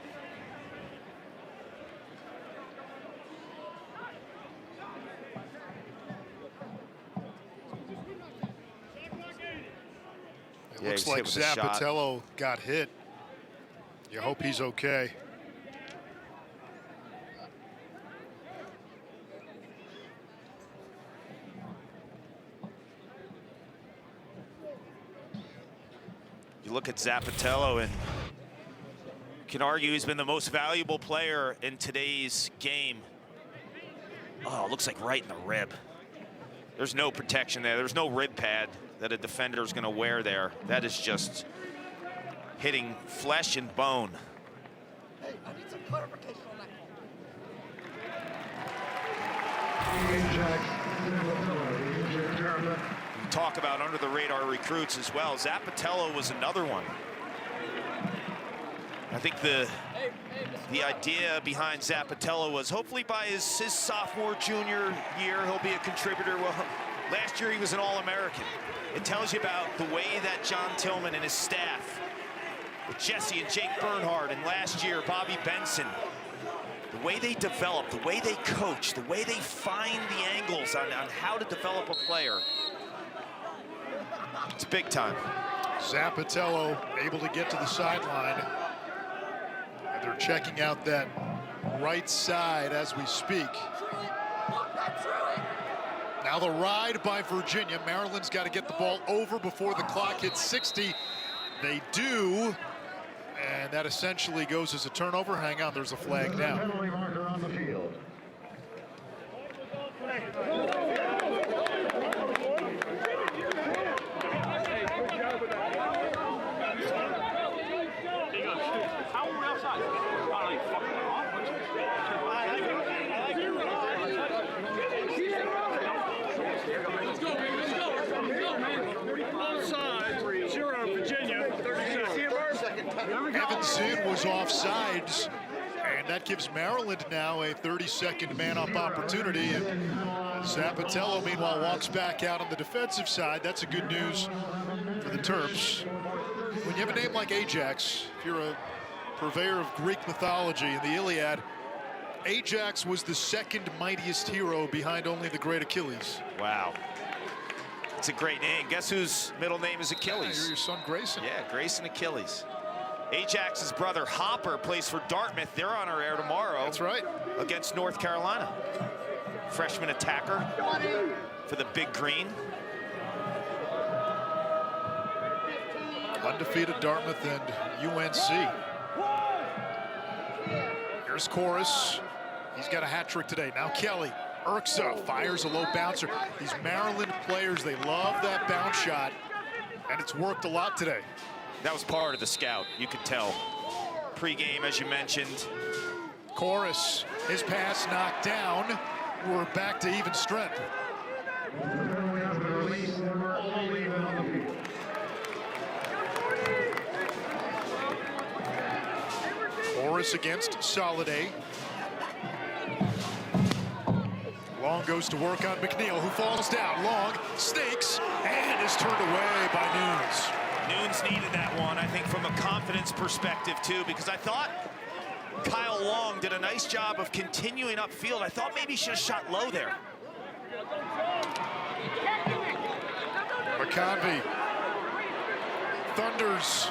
It looks like Zappatello got hit. You hope he's okay. You look at Zappatello, and you can argue he's been the most valuable player in today's game. Oh, it looks like right in the rib. There's no protection there. There's no rib pad that a defender is going to wear there. That is just hitting flesh and bone. Hey, I need some clarification on that. We talk about under the radar recruits as well. Zappatello was another one. I think the idea behind Zappatello was hopefully by his sophomore, junior year, he'll be a contributor. Well, last year he was an All-American. It tells you about the way that John Tillman and his staff, with Jesse and Jake Bernhardt, and last year Bobby Benson, the way they develop, the way they coach, the way they find the angles on how to develop a player. It's big time. Zappatello able to get to the sideline. And they're checking out that right side as we speak. Now the ride by Virginia. Maryland's got to get the ball over before the clock hits 60. They do. And that essentially goes as a turnover. Hang on, there's a flag now. Penalty marker on the field. How are we outside? Let's go, baby. Let's go, man. Offside, 0 Virginia. 30 Evan Zinn was offsides, and that gives Maryland now a 30-second man-up opportunity. And Zappatello, meanwhile, walks back out on the defensive side. That's a good news for the Terps. When you have a name like Ajax, if you're a purveyor of Greek mythology in the Iliad, Ajax was the second mightiest hero behind only the great Achilles. Wow. It's a great name. Guess whose middle name is Achilles? Yeah, your son Grayson. Yeah, Grayson Achilles. Ajax's brother Hopper plays for Dartmouth. They're on our air tomorrow. That's right. Against North Carolina. Freshman attacker for the Big Green. Undefeated Dartmouth and UNC. Here's Chorus. He's got a hat trick today. Now Kelly. Urksa fires a low bouncer. These Maryland players, they love that bounce shot, and it's worked a lot today. That was part of the scout, you could tell. Pre-game, as you mentioned. Chorus, his pass knocked down. We're back to even strength. Chorus against Soliday. Long goes to work on McNeil, who falls down. Long stakes and is turned away by Nunes. Nunes needed that one, I think, from a confidence perspective, too, because I thought Kyle Long did a nice job of continuing upfield. I thought maybe he should have shot low there. McConvey thunders.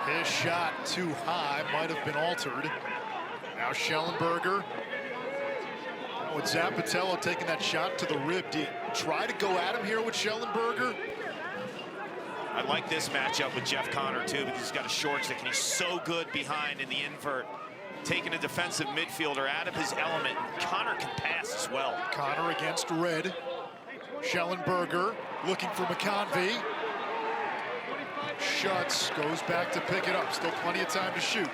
His shot too high, might have been altered. Now Schellenberger. With Zappatello taking that shot to the rib, do you try to go at him here with Schellenberger? I like this matchup with Jeff Connor, too, because he's got a short stick, and he's so good behind in the invert, taking a defensive midfielder out of his element. Connor can pass as well. Connor against Red. Schellenberger looking for McConvey. Schutz goes back to pick it up. Still plenty of time to shoot.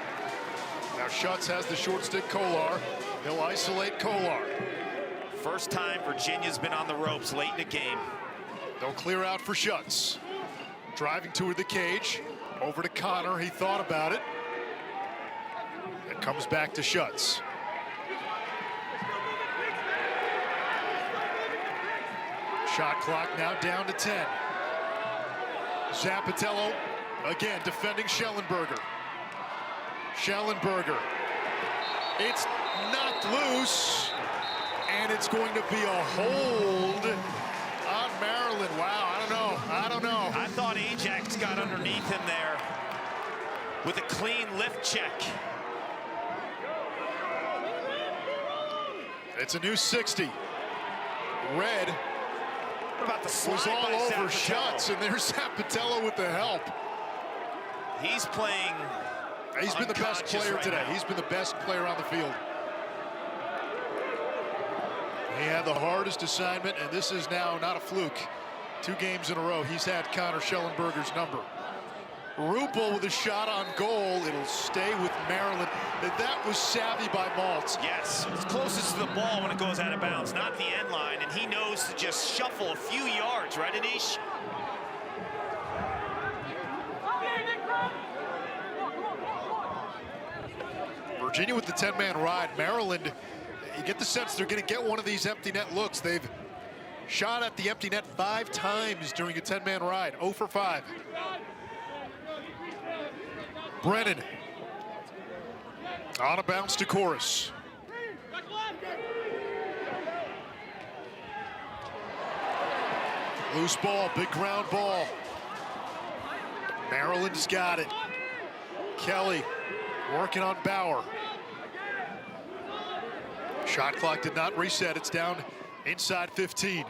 Now Schutz has the short stick Kolar. He'll isolate Kolar. First time Virginia's been on the ropes late in the game. They'll clear out for Schutz. Driving toward the cage. Over to Connor. He thought about it. It comes back to Schutz. Shot clock now down to 10. Zappatello again defending Schellenberger. Schellenberger. It's knocked loose, and it's going to be a hold on Maryland. Wow, I don't know. I thought Ajax got underneath him there with a clean lift check. It's a new 60. Red What about the slide was all by over Zappatello? Schutz, and there's Zappatello with the help. He's playing. He's been the best unconscious player right today. now. He's been the best player on the field. He had the hardest assignment, and this is now not a fluke. 2 games in a row, he's had Connor Schellenberger's number. Rupel with a shot on goal. It'll stay with Maryland. That was savvy by Maltz. Yes, it's closest to the ball when it goes out of bounds, not the end line, and he knows to just shuffle a few yards, right, Anish? Virginia with the 10-man ride. Maryland, you get the sense they're going to get one of these empty net looks. They've shot at the empty net 5 times during a 10-man ride. 0 for 5. Brennan. On a bounce to Chorus. Loose ball, big ground ball. Maryland's got it. Kelly working on Bauer. Shot clock did not reset. It's down inside 15.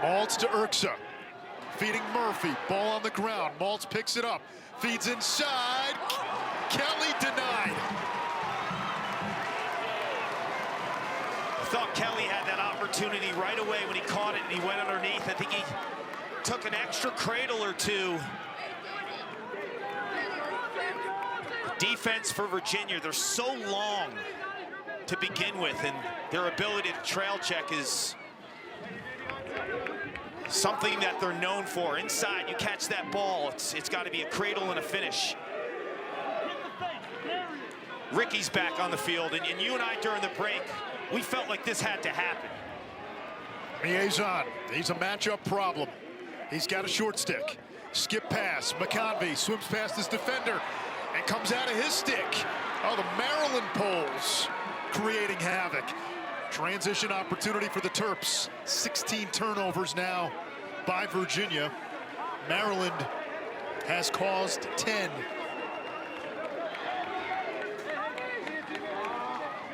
Maltz to Urksa. Feeding Murphy. Ball on the ground. Maltz picks it up. Feeds inside. Kelly denied. I thought Kelly had that opportunity right away when he caught it and he went underneath. I think he took an extra cradle or two. Defense for Virginia, they're so long to begin with, and their ability to trail check is something that they're known for. Inside, you catch that ball, it's got to be a cradle and a finish. Ricky's back on the field, and you and I during the break, we felt like this had to happen. Miezon, he's a matchup problem. He's got a short stick. Skip pass, McConvey swims past his defender and comes out of his stick. Oh, the Maryland poles creating havoc. Transition opportunity for the Terps. 16 turnovers now by Virginia. Maryland has caused 10.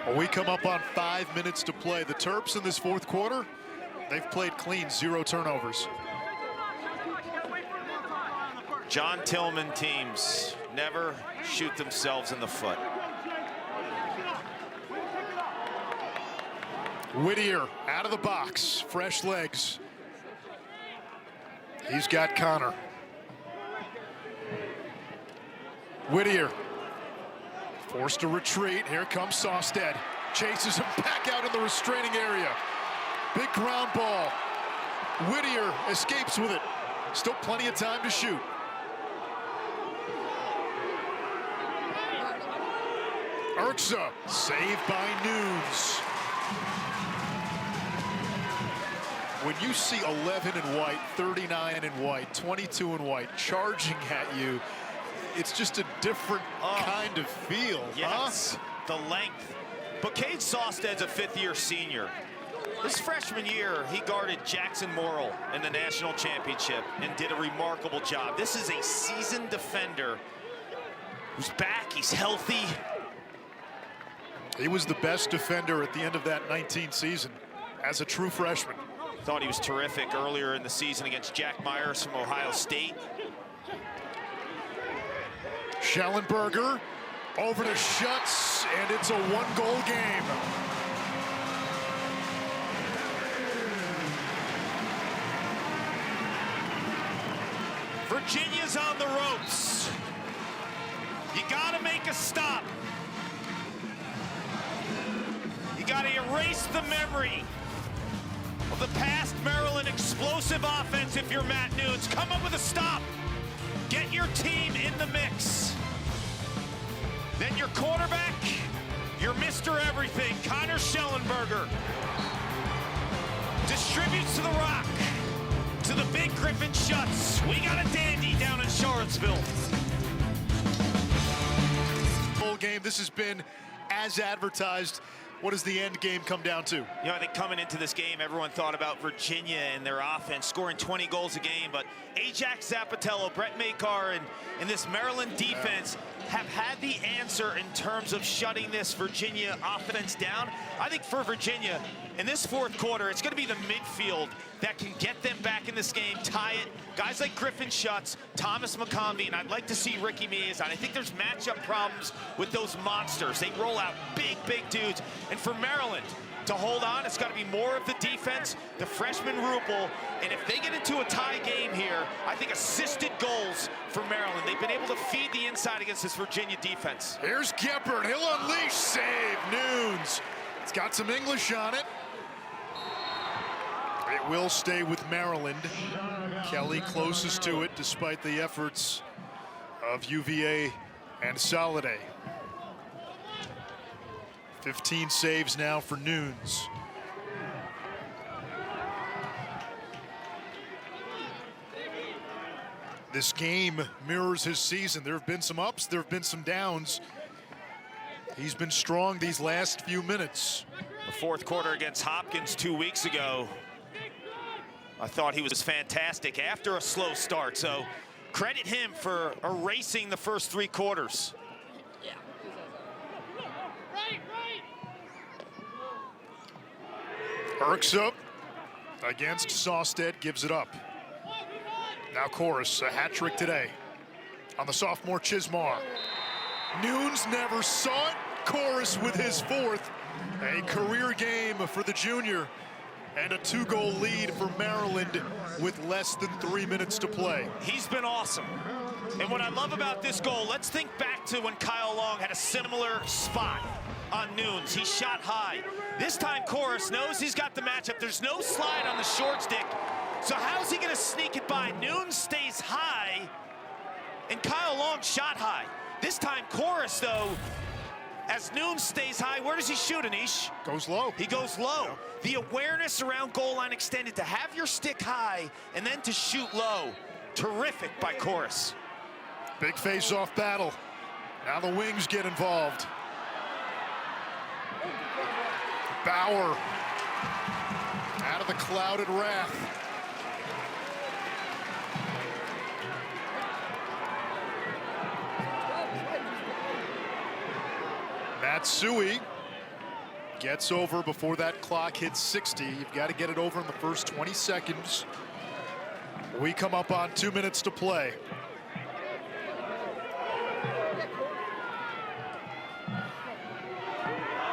Well, we come up on 5 minutes to play. The Terps in this fourth quarter, they've played clean, 0 turnovers. John Tillman teams never shoot themselves in the foot. Whittier out of the box, fresh legs. He's got Connor. Whittier forced to retreat. Here comes Sawstead. Chases him back out in the restraining area. Big ground ball. Whittier escapes with it. Still plenty of time to shoot. Urksa, saved by Nunes. When you see 11 in white, 39 in white, 22 in white charging at you, it's just a different kind of feel, yes, the length. But Cade Sawstead's a 5th-year senior. This freshman year, he guarded Jackson Morrill in the national championship and did a remarkable job. This is a seasoned defender who's back, he's healthy. He was the best defender at the end of that 19 season as a true freshman. Thought he was terrific earlier in the season against Jack Myers from Ohio State. Schellenberger over to Schutz, and it's a 1-goal game. Virginia's on the ropes. You gotta make a stop. You got to erase the memory of the past Maryland explosive offense if you're Matt Nunes. Come up with a stop. Get your team in the mix. Then your quarterback, your Mr. Everything, Connor Schellenberger, distributes to the rock, to the big Griffin Schutz. We got a dandy down in Charlottesville. Full game, this has been as advertised. What does the end game come down to? You know, I think coming into this game, everyone thought about Virginia and their offense scoring 20 goals a game, but Ajax Zapatello, Brett Makar, and this Maryland defense have had the answer in terms of shutting this Virginia offense down. I think for Virginia, in this fourth quarter, it's going to be the midfield that can get them back in this game, tie it. Guys like Griffin Schutz, Thomas McConvey, and I'd like to see Ricky Miazon. I think there's matchup problems with those monsters. They roll out big, big dudes. And for Maryland to hold on, it's got to be more of the defense, the freshman Rupel. And if they get into a tie game here, I think assisted goals for Maryland. They've been able to feed the inside against this Virginia defense. Here's Geppert, he'll unleash, save, Nunes. It's got some English on it. It will stay with Maryland. Kelly closest to it despite the efforts of UVA and Soliday. 15 saves now for Nunes. This game mirrors his season. There have been some ups, there have been some downs. He's been strong these last few minutes. The fourth quarter against Hopkins 2 weeks ago, I thought he was fantastic after a slow start, so credit him for erasing the first 3 quarters. Irks up against Sawstead, gives it up. Now Chorus, a hat trick today on the sophomore Chismar. Nunes never saw it. Chorus with his 4th. A career game for the junior and a 2-goal lead for Maryland with less than 3 minutes to play. He's been awesome. And what I love about this goal, let's think back to when Kyle Long had a similar spot on Nunes. He shot high. This time Chorus knows he's got the matchup. There's no slide on the short stick. So how's he gonna sneak it by? Nunes stays high and Kyle Long shot high. This time Chorus though, as Nunes stays high, where does he shoot, Anish? Goes low. He goes low. Yeah. The awareness around goal line extended to have your stick high and then to shoot low. Terrific by Chorus. Big face-off battle. Now the wings get involved. Bauer out of the clouded wrath. Matsui gets over before that clock hits 60. You've got to get it over in the first 20 seconds. We come up on 2 minutes to play.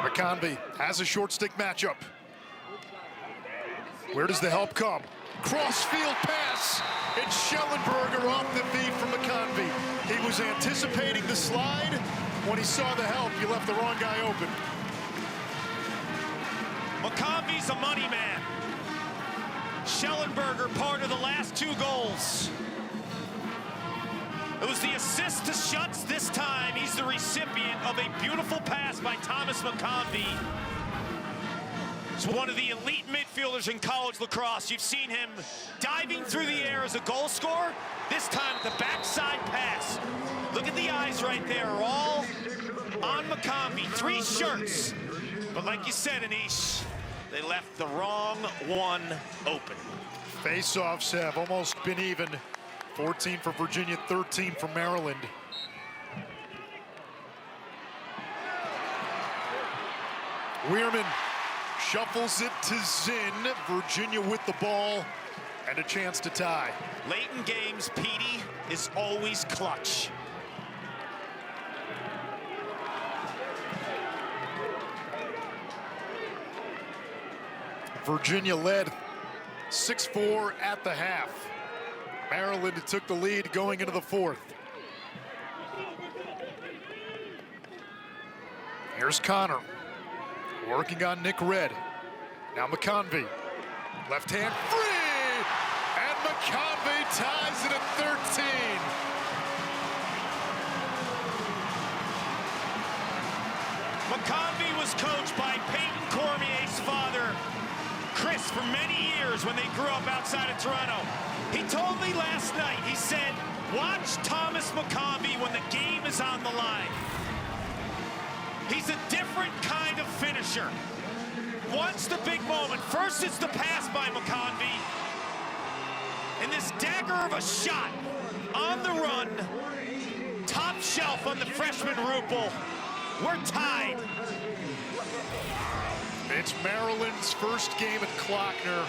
McConvey has a short stick matchup. Where does the help come? Cross-field pass. It's Schellenberger off the feet from McConvey. He was anticipating the slide. When he saw the help, he left the wrong guy open. McConvey's a money man. Schellenberger part of the last 2 goals. It was the assist to Schutz this time. He's the recipient of a beautiful pass by Thomas McConvey. He's one of the elite midfielders in college lacrosse. You've seen him diving through the air as a goal scorer. This time the backside pass. Look at the eyes right there, all on McConvey. 3 shirts. But like you said, Anish, they left the wrong one open. Face-offs have almost been even. 14 for Virginia, 13 for Maryland. Weirman shuffles it to Zinn. Virginia with the ball and a chance to tie. Late in games, Petey is always clutch. Virginia led 6-4 at the half. Maryland took the lead going into the 4th. Here's Connor. Working on Nick Red. Now McConvey. Left hand free! And McConvey ties it at 13. McConvey was coached by Peyton Cormier's father, Chris, for many years when they grew up outside of Toronto. He told me last night, he said, watch Thomas McConvey when the game is on the line. He's a different kind of finisher. Once the big moment, first it's the pass by McConvey, and this dagger of a shot on the run, top shelf on the freshman Rupel. We're tied. It's Maryland's first game at Klockner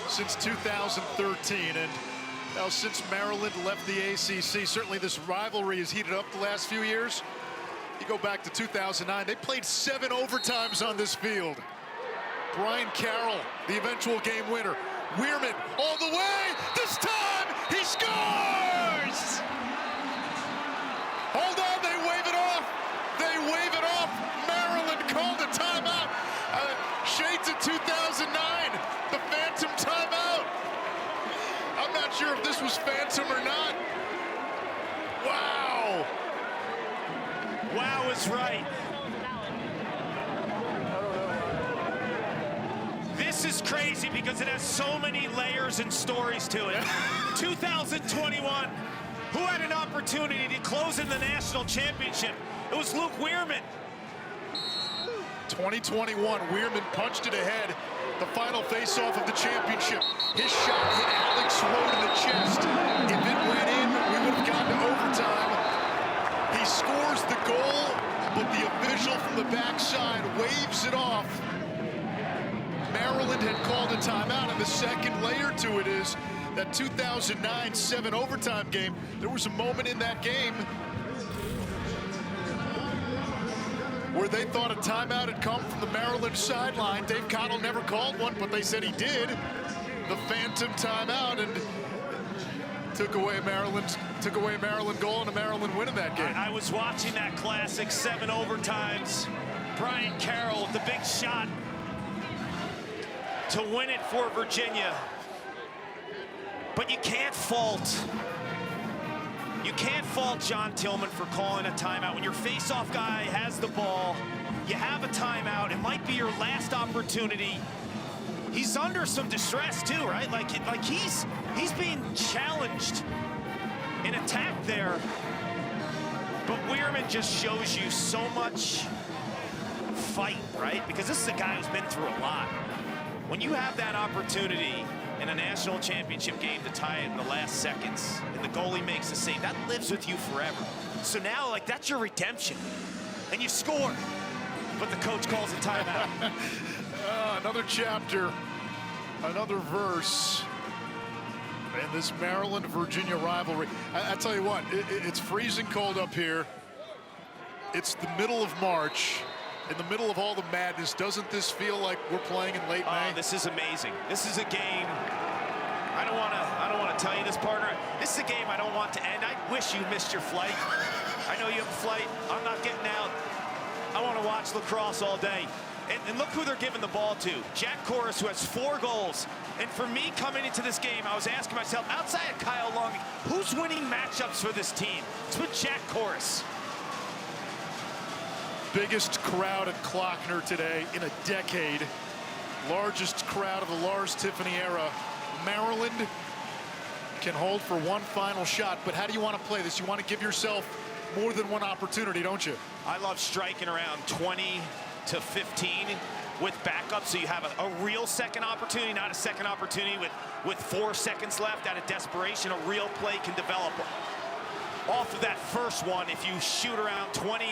since 2013, and now since Maryland left the ACC, certainly this rivalry has heated up the last few years. You go back to 2009, they played 7 overtimes on this field. Brian Carroll, the eventual game winner. Weirman all the way, this time he scores! Hold on, they wave it off. They wave it off. Maryland called a timeout. Shades of 2009, the phantom timeout. I'm not sure if this was phantom or not. Wow. Wow is right. This is crazy because it has so many layers and stories to it. 2021, who had an opportunity to close in the national championship? It was Luke Weirman. 2021, Weirman punched it ahead. The final face-off of the championship. His shot hit Alex Rowe in the chest. If it went in, we would have gone to overtime. He scores the goal, but the official from the backside waves it off. Maryland had called a timeout, and the second layer to it is that 2009 7 overtime game. There was a moment in that game where they thought a timeout had come from the Maryland sideline. Dave Cottle never called one, but they said he did. The phantom timeout, and took away Maryland goal and a Maryland win in that game. I was watching that classic 7 overtimes. Brian Carroll, the big shot to win it for Virginia. But you can't fault John Tillman for calling a timeout. When your face-off guy has the ball, you have a timeout. It might be your last opportunity. He's under some distress too, right? Like he's being challenged in attack there. But Weirman just shows you so much fight, right? Because this is a guy who's been through a lot. When you have that opportunity in a national championship game to tie it in the last seconds, and the goalie makes the save, that lives with you forever. So now, like, that's your redemption. And you score, but the coach calls a timeout. Another chapter, another verse in this Maryland-Virginia rivalry. I tell you what, it's freezing cold up here. It's the middle of March. In the middle of all the madness, doesn't this feel like we're playing in late May? This is amazing. This is a game. I don't want to tell you this, partner. This is a game I don't want to end. I wish you missed your flight. I know you have a flight. I'm not getting out. I want to watch lacrosse all day. And look who they're giving the ball to. Jack Corus, who has 4 goals. And for me, coming into this game, I was asking myself, outside of Kyle Long, who's winning matchups for this team? It's with Jack Corus. Biggest crowd at Klockner today in a decade. Largest crowd of the Lars Tiffany era. Maryland can hold for one final shot, but how do you want to play this? You want to give yourself more than one opportunity, don't you? I love striking around 20 to 15 with backup, so you have a real second opportunity, not a second opportunity with 4 seconds left. Out of desperation, a real play can develop off of that first one if you shoot around 20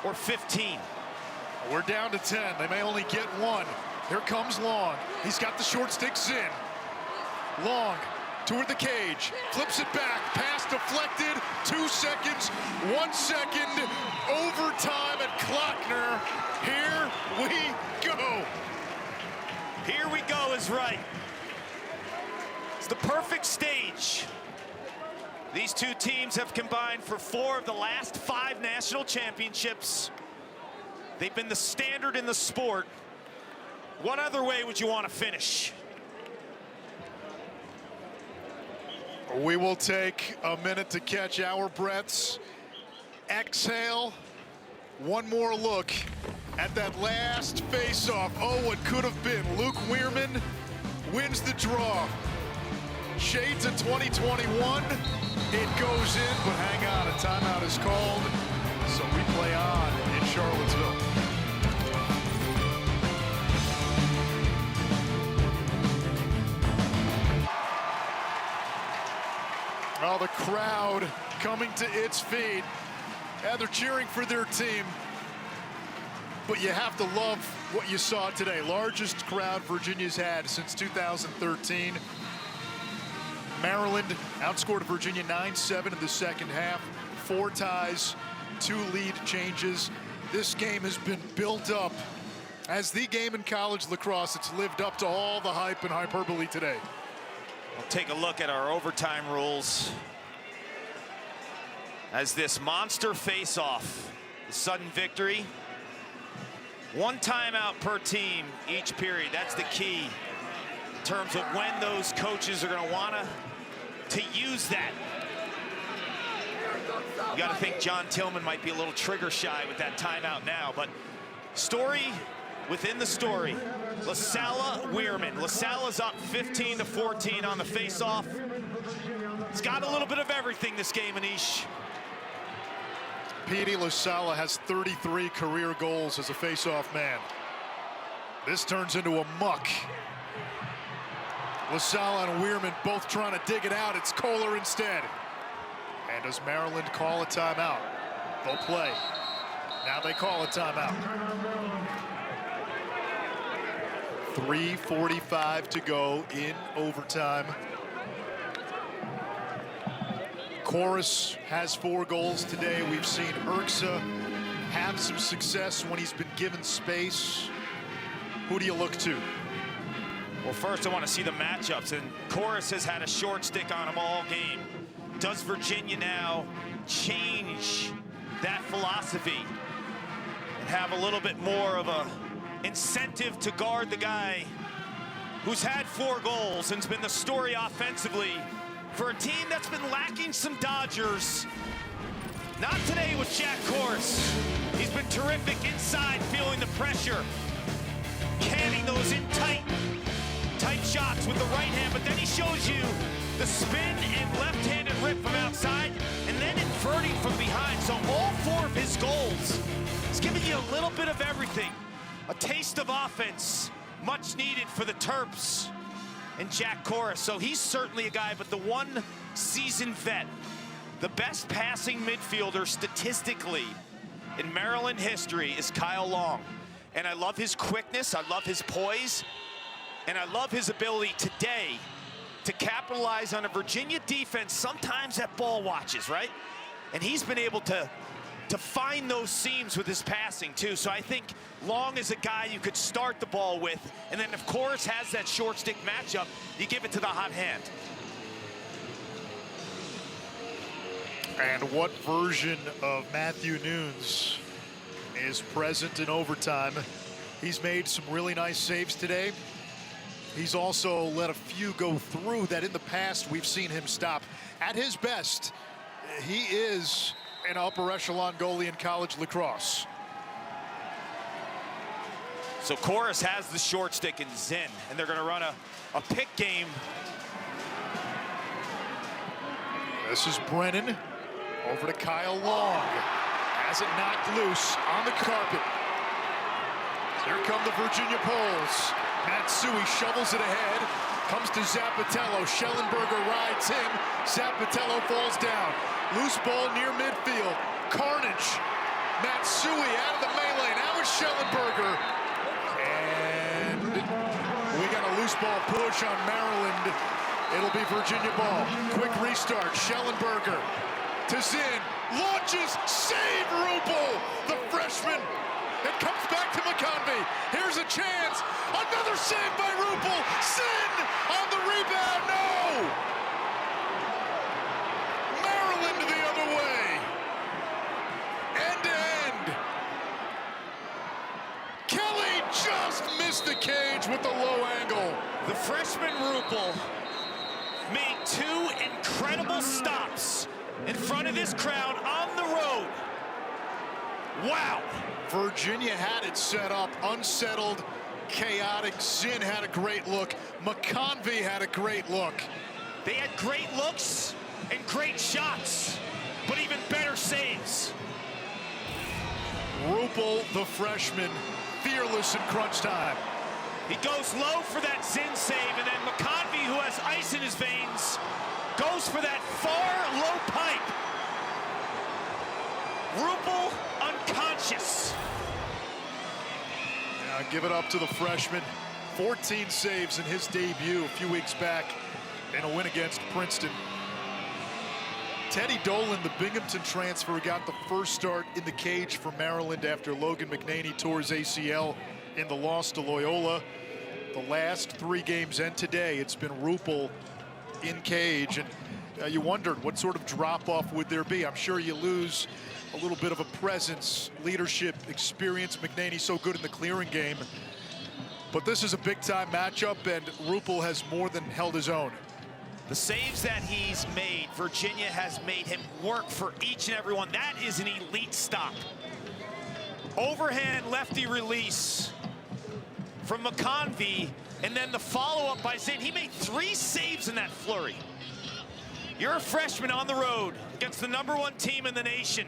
or 15. We're down to 10. They may only get 1. Here comes Long. He's got the short sticks in. Long toward the cage, flips it back, pass deflected, 2 seconds, 1 second, overtime at Klockner. Here we go. Here we go is right. It's the perfect stage. These two teams have combined for 4 of the last 5 national championships. They've been the standard in the sport. What other way would you want to finish? We will take a minute to catch our breaths. Exhale. One more look at that last face-off. Oh, what could have been. Luke Weirman wins the draw. Shades of 2021. It goes in, but hang on, a timeout is called. So we play on in Charlottesville. Oh, the crowd coming to its feet. Yeah, they're cheering for their team. But you have to love what you saw today. Largest crowd Virginia's had since 2013. Maryland outscored Virginia 9-7 in the second half. 4 ties, 2 lead changes. This game has been built up as the game in college lacrosse. It's lived up to all the hype and hyperbole today. We'll take a look at our overtime rules as this monster face-off, the sudden victory. 1 timeout per team each period. That's the key in terms of when those coaches are going to want to use that. You got to think John Tillman might be a little trigger shy with that timeout now, but story within the story. LaSalla Weirman. LaSalla's up 15-14 on the face-off. He's got a little bit of everything this game, Anish. Petey LaSalla has 33 career goals as a face-off man. This turns into a muck. LaSalla and Weirman both trying to dig it out. It's Kohler instead. And does Maryland call a timeout? They'll play. Now they call a timeout. 3:45 to go in overtime. Chorus has 4 goals today. We've seen Urksa have some success when he's been given space. Who do you look to? Well, first I want to see the matchups, and Chorus has had a short stick on him all game. Does Virginia now change that philosophy and have a little bit more of a incentive to guard the guy who's had 4 goals and's been the story offensively for a team that's been lacking some Dodgers? Not today with Jack Chorus. He's been terrific inside, feeling the pressure, canning those in tight shots with the right hand, but then he shows you the spin and left-handed rip from outside, and then inverting from behind. So all 4 of his goals, he's giving you a little bit of everything. A taste of offense, much needed for the Terps and Jack Chorus. So he's certainly a guy, but the one seasoned vet, the best passing midfielder statistically in Maryland history is Kyle Long. And I love his quickness, I love his poise, and I love his ability today to capitalize on a Virginia defense sometimes at ball watches, right? And he's been able to find those seams with his passing too. So I think Long is a guy you could start the ball with, and then of course has that short stick matchup, you give it to the hot hand. And what version of Matthew Nunes is present in overtime? He's made some really nice saves today. He's also let a few go through that in the past we've seen him stop. At his best, he is an upper echelon goalie in college lacrosse. So Chorus has the short stick and Zinn, and they're going to run a pick game. This is Brennan over to Kyle Long. Has it knocked loose on the carpet. Here come the Virginia Poles. Matsui shovels it ahead. Comes to Zappatello. Schellenberger rides him. Zappatello falls down. Loose ball near midfield. Carnage. Matsui out of the melee. Now it's Schellenberger. And we got a loose ball push on Maryland. It'll be Virginia ball. Quick restart. Schellenberger to Zinn. Launches. Save Rupel. The freshman. It comes back to McConvey. Here's a chance. Another save by Rupel. Zinn on the rebound. No! Maryland the other way. End to end. with the low angle. The freshman Rupel made 2 incredible stops in front of this crowd on the road. Wow. Virginia had it set up, unsettled, chaotic. Zinn had a great look. McConvey had a great look. They had great looks and great shots, but even better saves. Rupel, the freshman, fearless in crunch time. He goes low for that Zinn save, and then McConvey, who has ice in his veins, goes for that far low pipe. Rupel unconscious. Give it up to the freshman. 14 saves in his debut a few weeks back in a win against Princeton. Teddy Dolan, the Binghamton transfer, got the first start in the cage for Maryland after Logan McNaney tore his ACL in the loss to Loyola. The last 3 games and today it's been Rupel in cage, and you wondered what sort of drop-off would there be. I'm sure you lose a little bit of a presence, leadership, experience. McNaney so good in the clearing game, but this is a big-time matchup, and Rupel has more than held his own. The saves that he's made, Virginia has made him work for each and every one. That is an elite stop. Overhand lefty release from McConvey, and then the follow-up by Zinn. He made 3 saves in that flurry. You're a freshman on the road against the #1 team in the nation.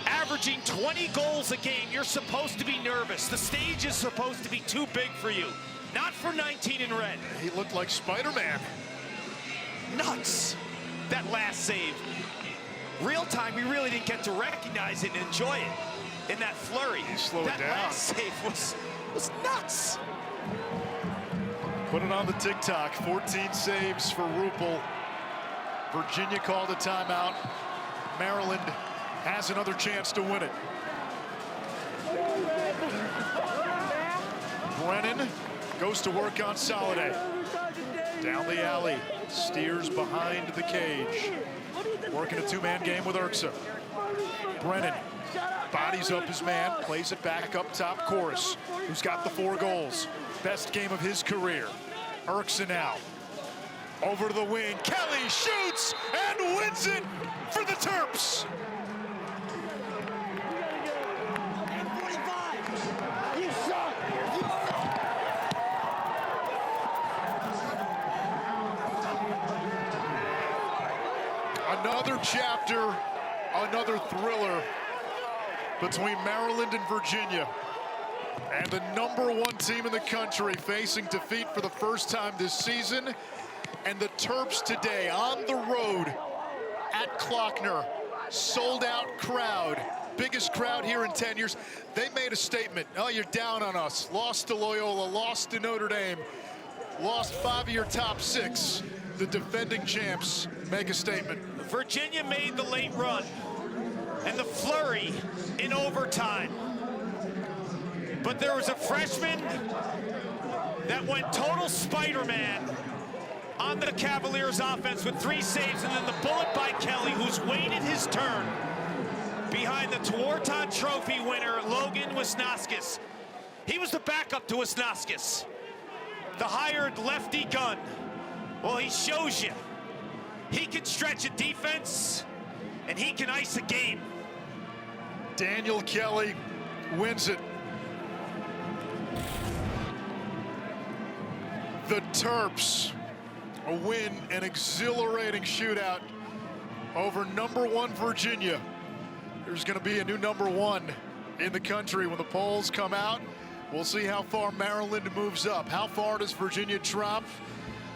Averaging 20 goals a game, you're supposed to be nervous. The stage is supposed to be too big for you. Not for 19 in red. He looked like Spider-Man. Nuts. That last save. Real time, we really didn't get to recognize it and enjoy it in that flurry. Slow it down. That last save was nuts. Put it on the TikTok. 14 saves for Rupel. Virginia called a timeout. Maryland has another chance to win it. Brennan goes to work on Soliday. Down the alley, steers behind the cage. Working a 2-man game with Urksa. Brennan bodies up his man, plays it back up top. Chorus, who's got the 4 goals. Best game of his career. Urksa now. Over to the wing. Kelly shoots and wins it for the Terps. Another chapter, another thriller between Maryland and Virginia. And the #1 team in the country facing defeat for the first time this season. And the Terps today on the road at Klockner. Sold out crowd. Biggest crowd here in 10 years. They made a statement. Oh, you're down on us. Lost to Loyola, lost to Notre Dame, lost 5 of your top 6. The defending champs make a statement. Virginia made the late run and the flurry in overtime. But there was a freshman that went total Spider-Man on the Cavaliers offense with 3 saves, and then the bullet by Kelly, who's waited his turn behind the Tewaaraton Trophy winner, Logan Wisnauskas. He was the backup to Wisnauskas, the hired lefty gun. Well, he shows you he can stretch a defense and he can ice a game. Daniel Kelly wins it. The Terps, a win, an exhilarating shootout over #1 Virginia. There's going to be a new #1 in the country when the polls come out. We'll see how far Maryland moves up. How far does Virginia drop?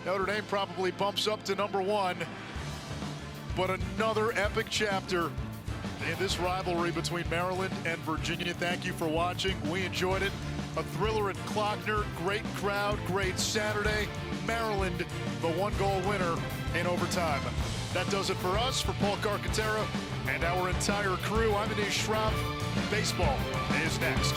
Notre Dame probably bumps up to #1. But another epic chapter in this rivalry between Maryland and Virginia. Thank you for watching. We enjoyed it. A thriller at Klockner. Great crowd, great Saturday. Maryland, the 1-goal winner in overtime. That does it for us. For Paul Carcaterra and our entire crew, I'm Anish. Shroff. Baseball is next.